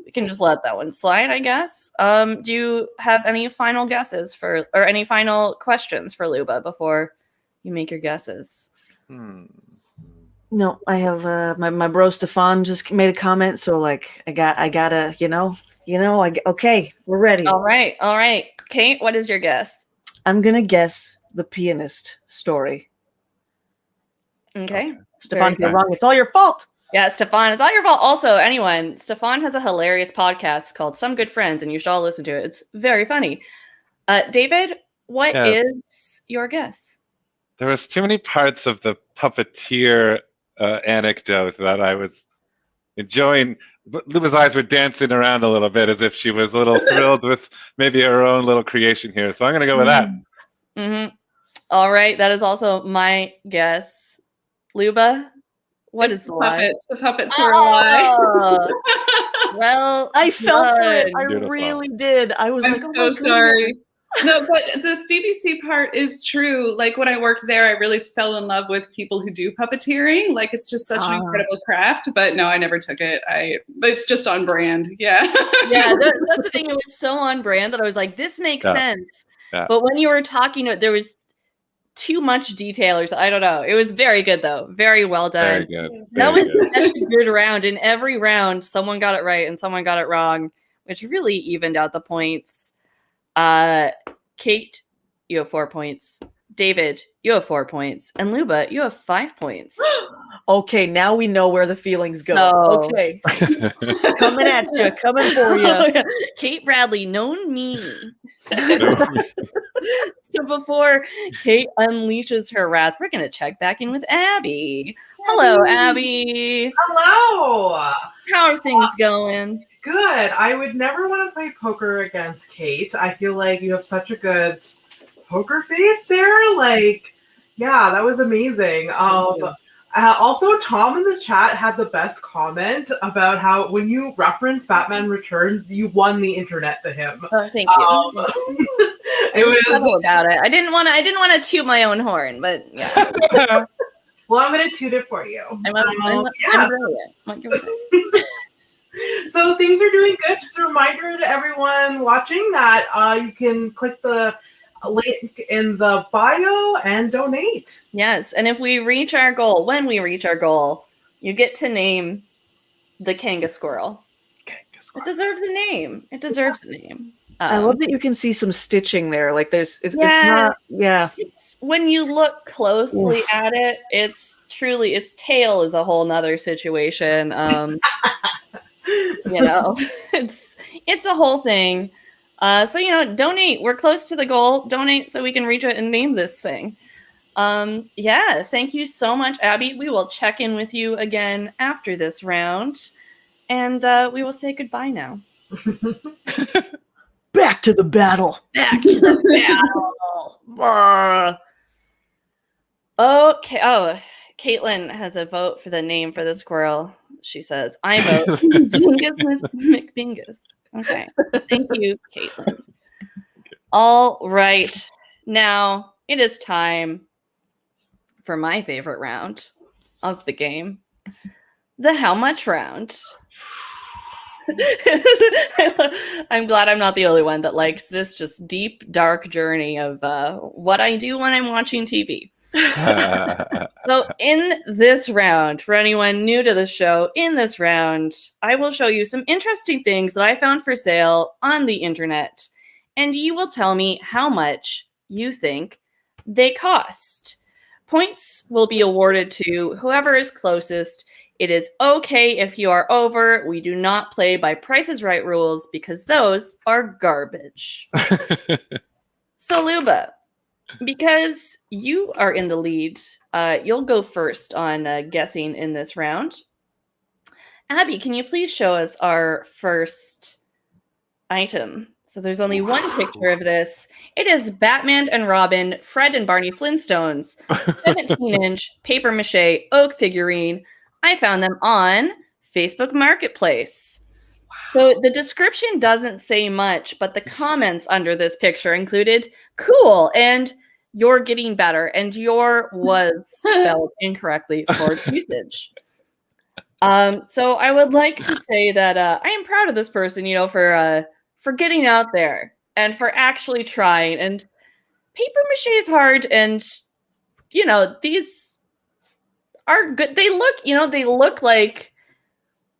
we can just let that one slide, I guess. Do you have any final guesses or any final questions for Luba before you make your guesses? No, I have my bro Stefan just made a comment, so like I gotta, okay, we're ready. All right. Kate, what is your guess? I'm gonna guess the pianist story. Okay. Stefan, if you're wrong, it's all your fault. Yeah, Stefan, it's all your fault. Also, anyone, Stefan has a hilarious podcast called Some Good Friends, and you should all listen to it. It's very funny. David, what is your guess? There was too many parts of the puppeteer anecdote that I was enjoying. Luba's eyes were dancing around a little bit as if she was a little thrilled with maybe her own little creation here. So I'm going to go with that. Mm-hmm. All right. That is also my guess. Luba, what is the lie? Puppets. The puppets are a lie. Well, I fell for it. I Beautiful. really did. I was I'm like, oh so my sorry. goodness. No, but the CBC part is true. Like when I worked there, I really fell in love with people who do puppeteering. Like it's just such an incredible craft. But no, I never took it. It's just on brand. Yeah. Yeah, that's the thing. It was so on brand that I was like, this makes sense. Yeah. But when you were talking, there was too much detail, or I don't know. It was very good though. Very well done. Very good. That was such a good round. In every round, someone got it right and someone got it wrong, which really evened out the points. Kate, you have 4 points. David, you have 4 points. And Luba, you have 5 points. Okay, now we know where the feelings go. So- Okay. Coming at you, coming for you. Kate Bradley, known me. So before Kate unleashes her wrath, we're going to check back in with Abby. Hello, Abby. Hello. How are things going? Good. I would never want to play poker against Kate. I feel like you have such a good poker face there. Like, yeah, that was amazing. Also, Tom in the chat had the best comment about how when you reference Batman Returns, you won the internet to him. Oh, thank you. It was subtle about it. I didn't want to toot my own horn, but yeah. Well, I'm going to toot it for you. I'm brilliant. What can we say? So things are doing good. Just a reminder to everyone watching that you can click the link in the bio and donate. Yes, and if we reach our goal, when we reach our goal, you get to name the Kanga Squirrel. It deserves a name. It deserves a name. I love that you can see some stitching there. Like it's not, It's when you look closely at it, it's truly, its tail is a whole nother situation. It's a whole thing. So donate. We're close to the goal. Donate so we can reach it and name this thing. Thank you so much, Abby. We will check in with you again after this round, and we will say goodbye now. back to the battle. Back to the battle. Okay. Oh, Caitlin has a vote for the name for the squirrel. She says, I vote Dingus McBingus. Okay. Thank you, Caitlin. All right. Now it is time for my favorite round of the game, the how much round. I'm glad I'm not the only one that likes this just deep, dark journey of what I do when I'm watching TV. So in this round, for anyone new to the show, in this round, I will show you some interesting things that I found for sale on the internet, and you will tell me how much you think they cost. Points will be awarded to whoever is closest. It is okay if you are over. We do not play by Price is Right rules because those are garbage. So Luba, because you are in the lead, you'll go first on guessing in this round. Abby, can you please show us our first item So there's only one picture of this. It is Batman and Robin, Fred and Barney Flintstones, 17-inch paper mache oak figurine. I found them on Facebook Marketplace. Wow. So the description doesn't say much, but the comments under this picture included cool and you're getting better, and your was spelled incorrectly for usage. So I would like to say that I am proud of this person, for getting out there and for actually trying. And paper mache is hard, and these are good. They look like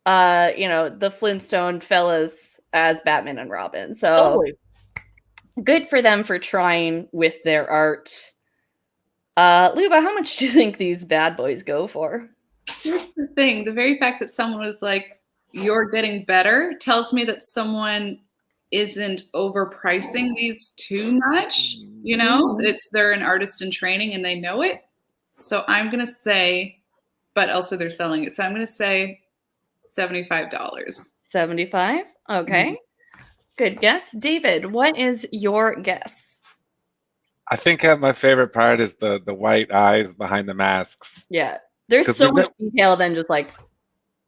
the Flintstone fellas as Batman and Robin. So Totally. Good for them for trying with their art. Luba, how much do you think these bad boys go for? Here's the thing. The very fact that someone was like, you're getting better, tells me that someone isn't overpricing these too much. They're an artist in training and they know it. So I'm going to say, but also they're selling it. So I'm going to say $75. 75? Okay. Mm-hmm. Good guess. David, what is your guess? I think my favorite part is the white eyes behind the masks. Yeah. There's so much detail than just like...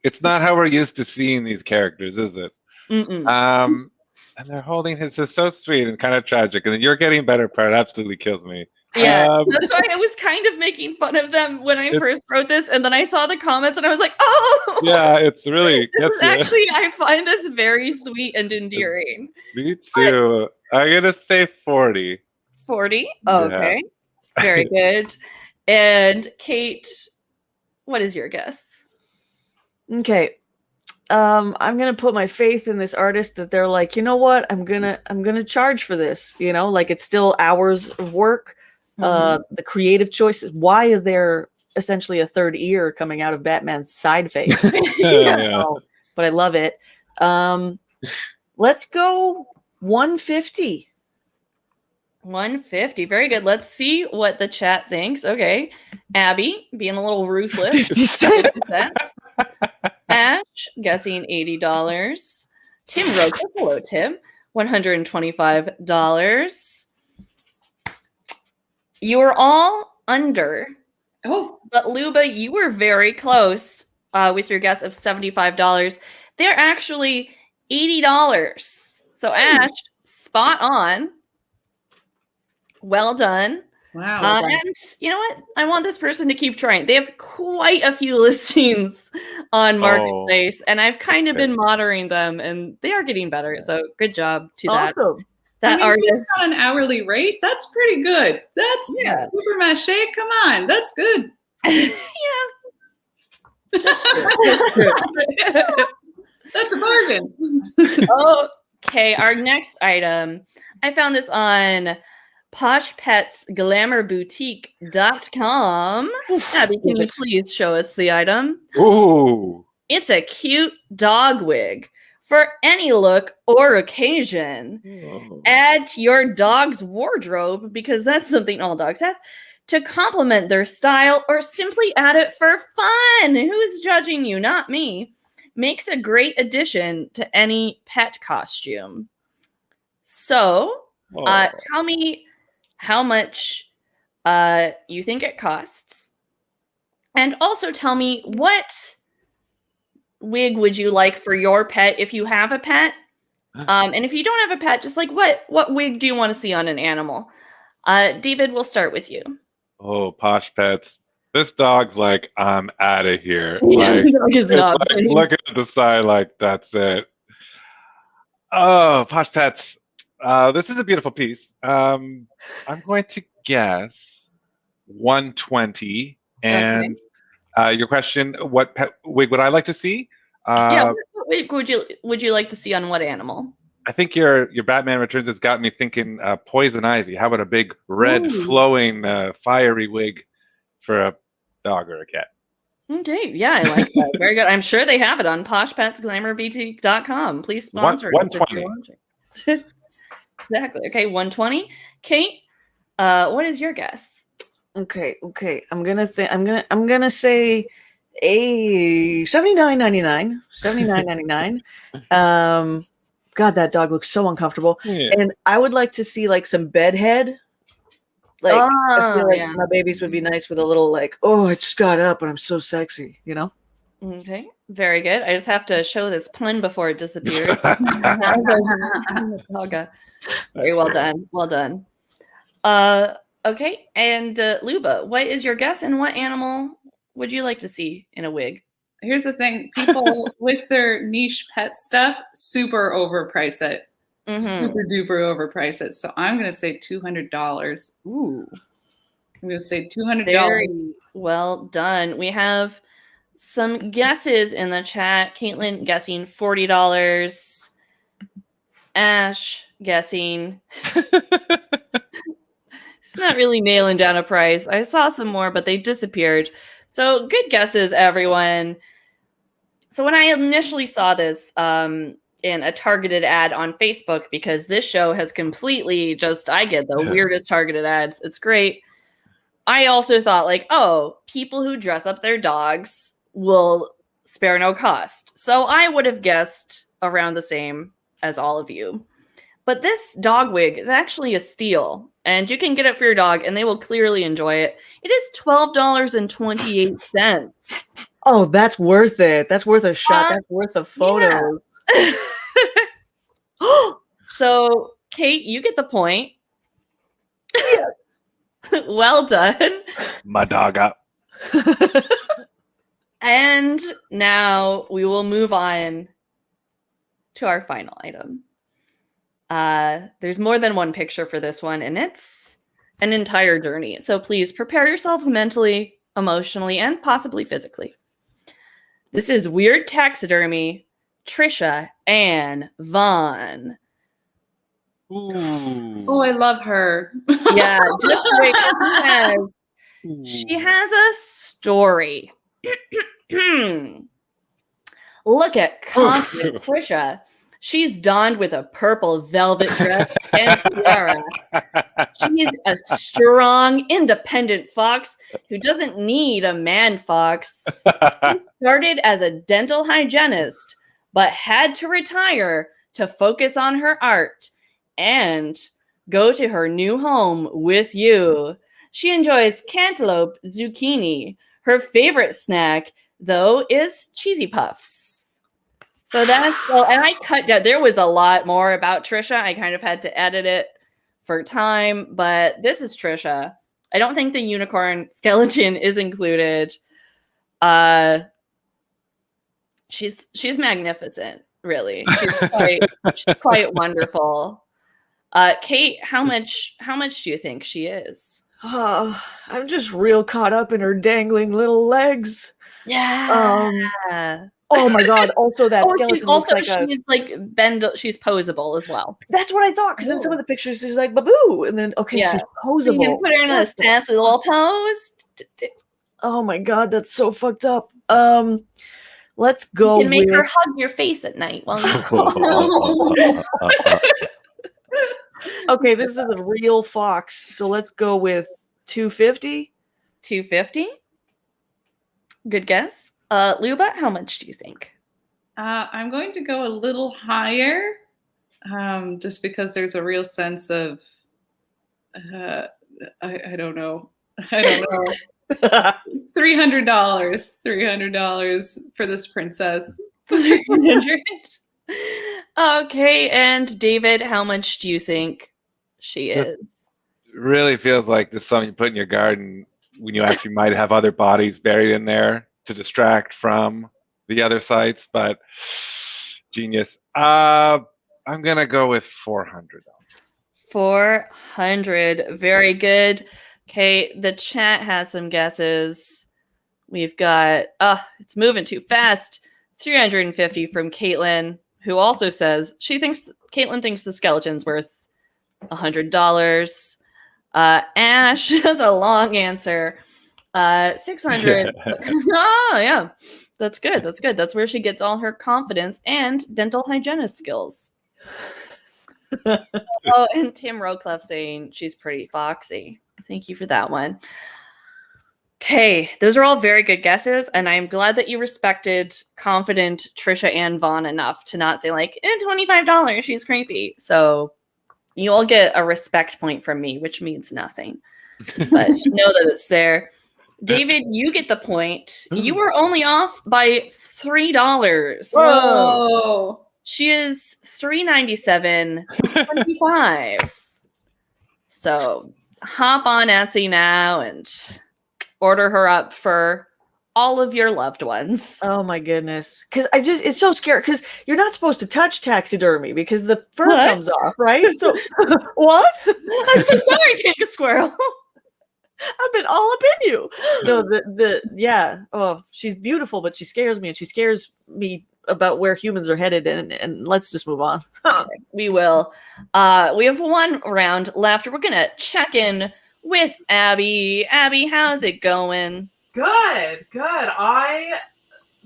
It's not how we're used to seeing these characters, is it? Mm-mm. And they're holding his. It's so sweet and kind of tragic. And then you're getting better part absolutely kills me. Yeah, that's why I was kind of making fun of them when I first wrote this, and then I saw the comments and I was like, oh! Yeah, it's really... Actually, I find this very sweet and endearing. Me too. I'm going to say 40. 40? Oh, yeah. Okay. Very good. And Kate, what is your guess? Okay. I'm gonna put my faith in this artist that they're like, you know what? I'm gonna charge for this. Like it's still hours of work. The creative choices. Why is there essentially a third ear coming out of Batman's side face? Yeah. But I love it. Let's go 150. 150. Very good. Let's see what the chat thinks. Okay. Abby being a little ruthless. 50 cents. Ash guessing $80. Tim Rocha, hello Tim, $125. You were all under. Oh, but Luba, you were very close with your guess of $75. They're actually $80. So Ash, spot on. Well done. Wow. And you know what? I want this person to keep trying. They have quite a few listings on Marketplace, and I've kind of been monitoring them, and they are getting better. So good job to that artist. On an hourly rate, that's pretty good. That's super mache. Come on, that's good. Yeah, that's good. That's a bargain. Okay, our next item. I found this on poshpetsglamourboutique.com. Abby, can you please show us the item? Ooh. It's a cute dog wig for any look or occasion. Oh. Add to your dog's wardrobe, because that's something all dogs have, to complement their style, or simply add it for fun. Who's judging you? Not me. Makes a great addition to any pet costume. So, tell me how much you think it costs, and also tell me what wig would you like for your pet if you have a pet, and if you don't have a pet, just like what wig do you want to see on an animal? David, we'll start with you. Oh, Posh Pets, this dog's like, I'm out of here. Like, it's like looking at the side like, that's it. Oh, Posh Pets. This is a beautiful piece. I'm going to guess 120. And your question, what pet wig would I like to see? What wig would you like to see on what animal? I think your Batman Returns has got me thinking Poison Ivy. How about a big red flowing fiery wig for a dog or a cat? Okay, yeah, I like that. Very good. I'm sure they have it on poshpetsglamourboutique.com. Please sponsor it. 120. Exactly. Okay, 120. Kate, what is your guess? Okay. I'm gonna say $79.99. $79.99. God, that dog looks so uncomfortable. Yeah. And I would like to see like some bed head. Like I feel like my babies would be nice with a little like, oh, I just got up and I'm so sexy, you know? Okay, very good. I just have to show this pun before it disappeared. Okay. Very well done. Well done. Okay, and Luba, what is your guess, and what animal would you like to see in a wig? Here's the thing: people with their niche pet stuff super overprice it, super duper overprice it. So I'm gonna say $200. Ooh, I'm gonna say $200. very well done. We have some guesses in the chat. Caitlin guessing $40. Ash guessing. It's not really nailing down a price. I saw some more, but they disappeared. So good guesses, everyone. So when I initially saw this in a targeted ad on Facebook, because this show has completely I get the weirdest targeted ads. It's great. I also thought like, oh, people who dress up their dogs will spare no cost. So I would have guessed around the same as all of you. But this dog wig is actually a steal, and you can get it for your dog, and they will clearly enjoy it. It is $12.28. Oh, that's worth it. That's worth a shot. That's worth a photo. Yeah. So, Kate, you get the point. Yes. Well done. My dog up. And now we will move on to our final item. There's more than one picture for this one, and it's an entire journey. So please prepare yourselves mentally, emotionally, and possibly physically. This is Weird Taxidermy, Trisha Ann Vaughn. Ooh. Oh, I love her. Yeah, just like she has a story. Look at confident Trisha. She's donned with a purple velvet dress and tiara. She's a strong, independent fox who doesn't need a man fox. She started as a dental hygienist, but had to retire to focus on her art and go to her new home with you. She enjoys cantaloupe zucchini. Her favorite snack, though, is cheesy puffs. So that's, well, and I cut down, there was a lot more about Trisha. I kind of had to edit it for time, but this is Trisha. I don't think the unicorn skeleton is included. She's magnificent, really. She's quite wonderful. Kate, how much do you think she is? Oh, I'm just real caught up in her dangling little legs. Yeah. Oh my god! Also, that skeleton looks like she's posable as well. That's what I thought, because in some of the pictures she's like baboo, and then she's posable. You can put her in a sassy little pose. Oh my god, that's so fucked up. Let's go. You can make her hug your face at night while Okay, this is a real fox, so let's go with 250. 250. Good guess. Luba, how much do you think? I'm going to go a little higher, just because there's a real sense of, I don't know. $300 for this princess. 300. Okay, and David, how much do you think she is? Really feels like this is something you put in your garden when you actually might have other bodies buried in there to distract from the other sites, but genius. I'm gonna go with $400. 400. Very good. Okay, the chat has some guesses. We've got it's moving too fast. 350 from Caitlin, who also says Caitlin thinks the skeleton's worth $100. Ash has a long answer. 600. Oh, yeah. That's good. That's good. That's where she gets all her confidence and dental hygienist skills. Oh, and Tim Rowcliffe saying she's pretty foxy. Thank you for that one. Okay, those are all very good guesses, and I'm glad that you respected confident Trisha and Vaughn enough to not say like, $25, she's creepy. So you all get a respect point from me, which means nothing. But know that it's there. David, you get the point. You were only off by $3. Whoa. She is $397.25. So hop on Etsy now and order her up for all of your loved ones. Oh my goodness. Because it's so scary because you're not supposed to touch taxidermy because the fur What? comes off, right? So, what? I'm so sorry, Pink Squirrel. I've been all up in you. No, yeah. Oh, she's beautiful, but she scares me, and she scares me about where humans are headed. And let's just move on. Okay, we will. We have one round left. We're gonna check in with Abby. Abby, how's it going? Good.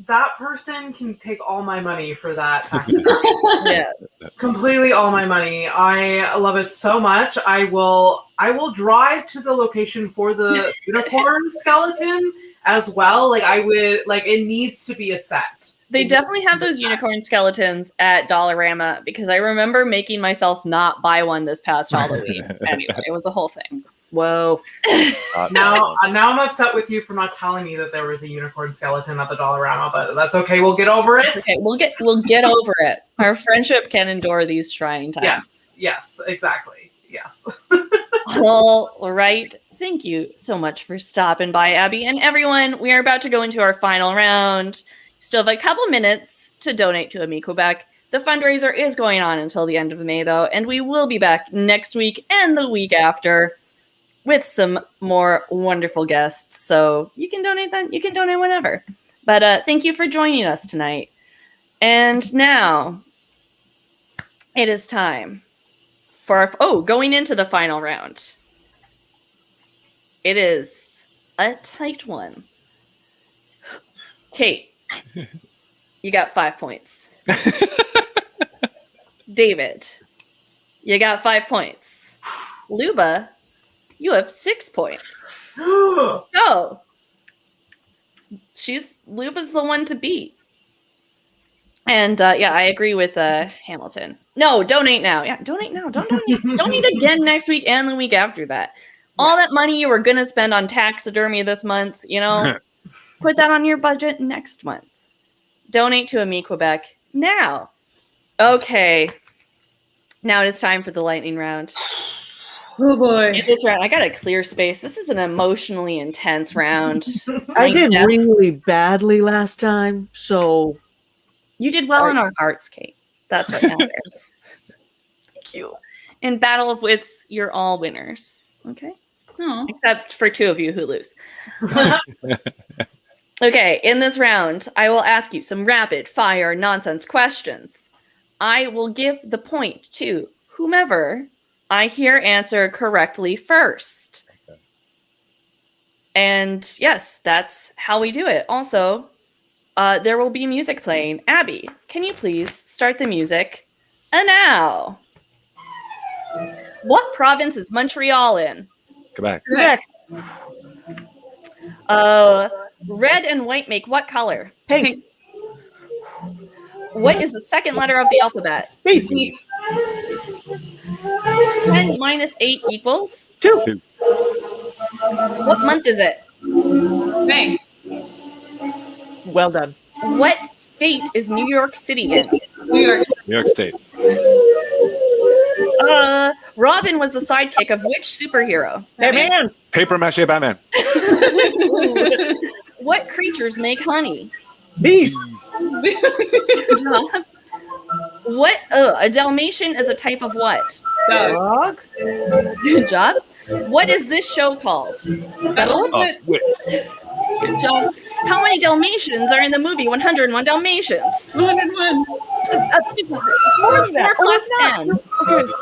That person can take all my money for that taxidermy. Yeah. Completely all my money. I love it so much. I will drive to the location for the unicorn skeleton as well. Like it needs to be a set. They definitely have those unicorn skeletons at Dollarama because I remember making myself not buy one this past Halloween. Anyway, it was a whole thing. Whoa. Now I'm upset with you for not telling me that there was a unicorn skeleton at the Dollarama, but that's okay. We'll get over it. Okay, we'll get over it. Our friendship can endure these trying times. Yes, exactly. Yes. All right. Thank you so much for stopping by, Abby. And everyone, we are about to go into our final round. You still have a couple minutes to donate to AMI Quebec. The fundraiser is going on until the end of May, though, and we will be back next week and the week after with some more wonderful guests. So you can donate then. You can donate whenever. But thank you for joining us tonight. And now it is time for our... going into the final round. It is a tight one. Kate, you got 5 points. David, you got 5 points. Luba, you have 6 points. So, Luba's the one to beat. And yeah, I agree with Hamilton. No, donate now. Yeah, donate now. Don't donate. Donate again next week and the week after that. All that money you were going to spend on taxidermy this month, put that on your budget next month. Donate to AMI Quebec now. Okay. Now it is time for the lightning round. Oh boy. In this round, I got to clear space. This is an emotionally intense round. I did really badly last time, so... You did well in our hearts, Kate. That's what matters. Thank you. In Battle of Wits, you're all winners. Okay? Oh. Except for 2 of you who lose. Okay, in this round, I will ask you some rapid fire nonsense questions. I will give the point to whomever I hear answer correctly first. Okay. And yes, that's how we do it. Also, there will be music playing. Abby, can you please start the music? And now, what province is Montreal in? Quebec. Quebec. Red and white make what color? Pink. What is the second letter of the alphabet? Pink. 10 minus 8 equals? 2. What month is it? May. Well done. What state is New York City in? New York. New York State. Robin was the sidekick of which superhero? Batman. Paper mache Batman. What creatures make honey? Bees. Good job. What? A Dalmatian is a type of what? Dog. Good job. What is this show called? Wits. Good job. How many Dalmatians are in the movie 101 Dalmatians? 101. More than that. 4 plus 10. Okay.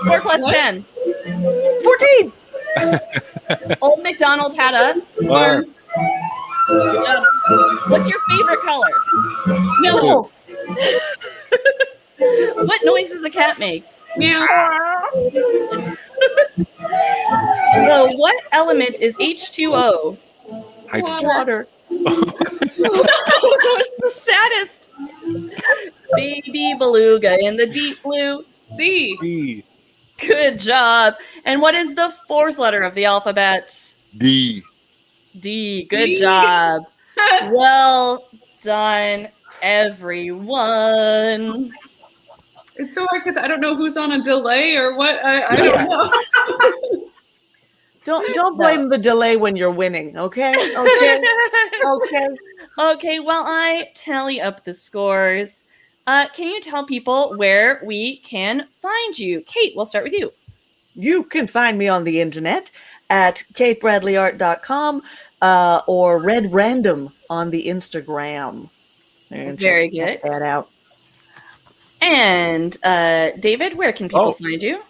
4 plus 10. 14. Old MacDonald had a... Farm. Good job. What's your favorite color? No. What noise does a cat make? Meow. What element is H2O? Hydrogen. Water. That was the saddest. Baby beluga in the deep blue sea. D. Good job. And what is the fourth letter of the alphabet? D. D. Good D. job. Well done, everyone. It's so hard because I don't know who's on a delay or what. I don't know. Don't blame the delay when you're winning, okay? Okay. Okay. Okay, while I tally up the scores, can you tell people where we can find you? Kate, we'll start with you. You can find me on the internet at katebradleyart.com or Red Random on the Instagram. And Very check good. that out. And David, where can people find you?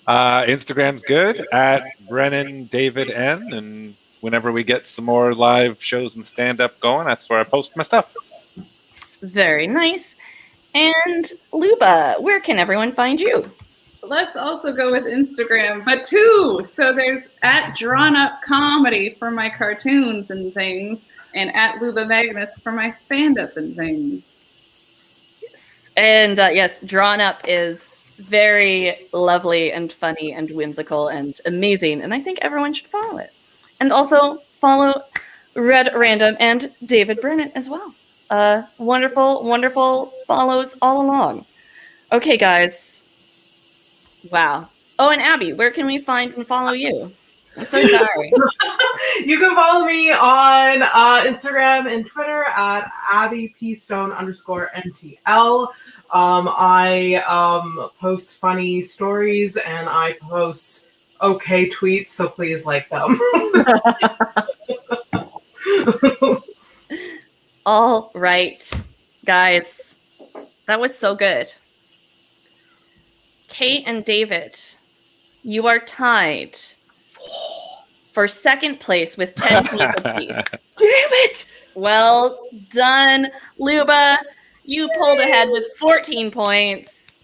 Instagram's good at Brennan David N. And whenever we get some more live shows and stand up going, that's where I post my stuff. Very nice. And Luba, where can everyone find you? Let's also go with Instagram, but two. So there's at Drawn Up Comedy for my cartoons and things, and at Luba Magnus for my stand-up and things. Yes. And yes, Drawn Up is very lovely and funny and whimsical and amazing, and I think everyone should follow it. And also follow Red Random and David Brennan as well. Wonderful, wonderful follows all along. Okay, guys. Wow. Oh, and Abby, where can we find and follow you? I'm so sorry. You can follow me on Instagram and Twitter at AbbyPStone_NTL. I post funny stories and I post okay tweets, so please like them. All right, guys. That was so good. Kate and David, you are tied for second place with 10 points apiece. Damn it! Well done, Luba. You pulled ahead with 14 points.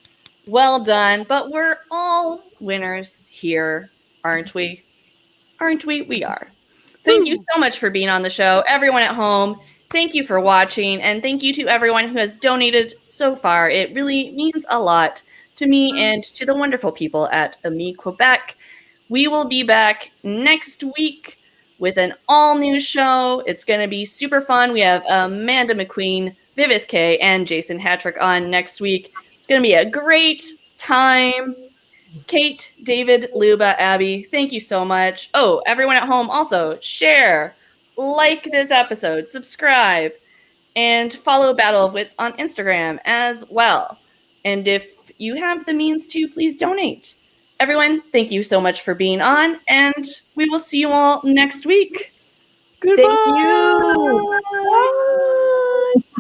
Well done. But we're all winners here, aren't we? Aren't we? We are. Thank you so much for being on the show. Everyone at home, thank you for watching. And thank you to everyone who has donated so far. It really means a lot to me and to the wonderful people at AMI Quebec. We will be back next week with an all-new show. It's going to be super fun. We have Amanda McQueen, Vivith K, and Jason Hattrick on next week. It's going to be a great time. Kate, David, Luba, Abby, thank you so much. Oh, everyone at home, also share, like this episode, subscribe, and follow Battle of Wits on Instagram as well. And if you have the means to, please donate. Everyone, thank you so much for being on, and we will see you all next week. Goodbye. Thank you. Bye.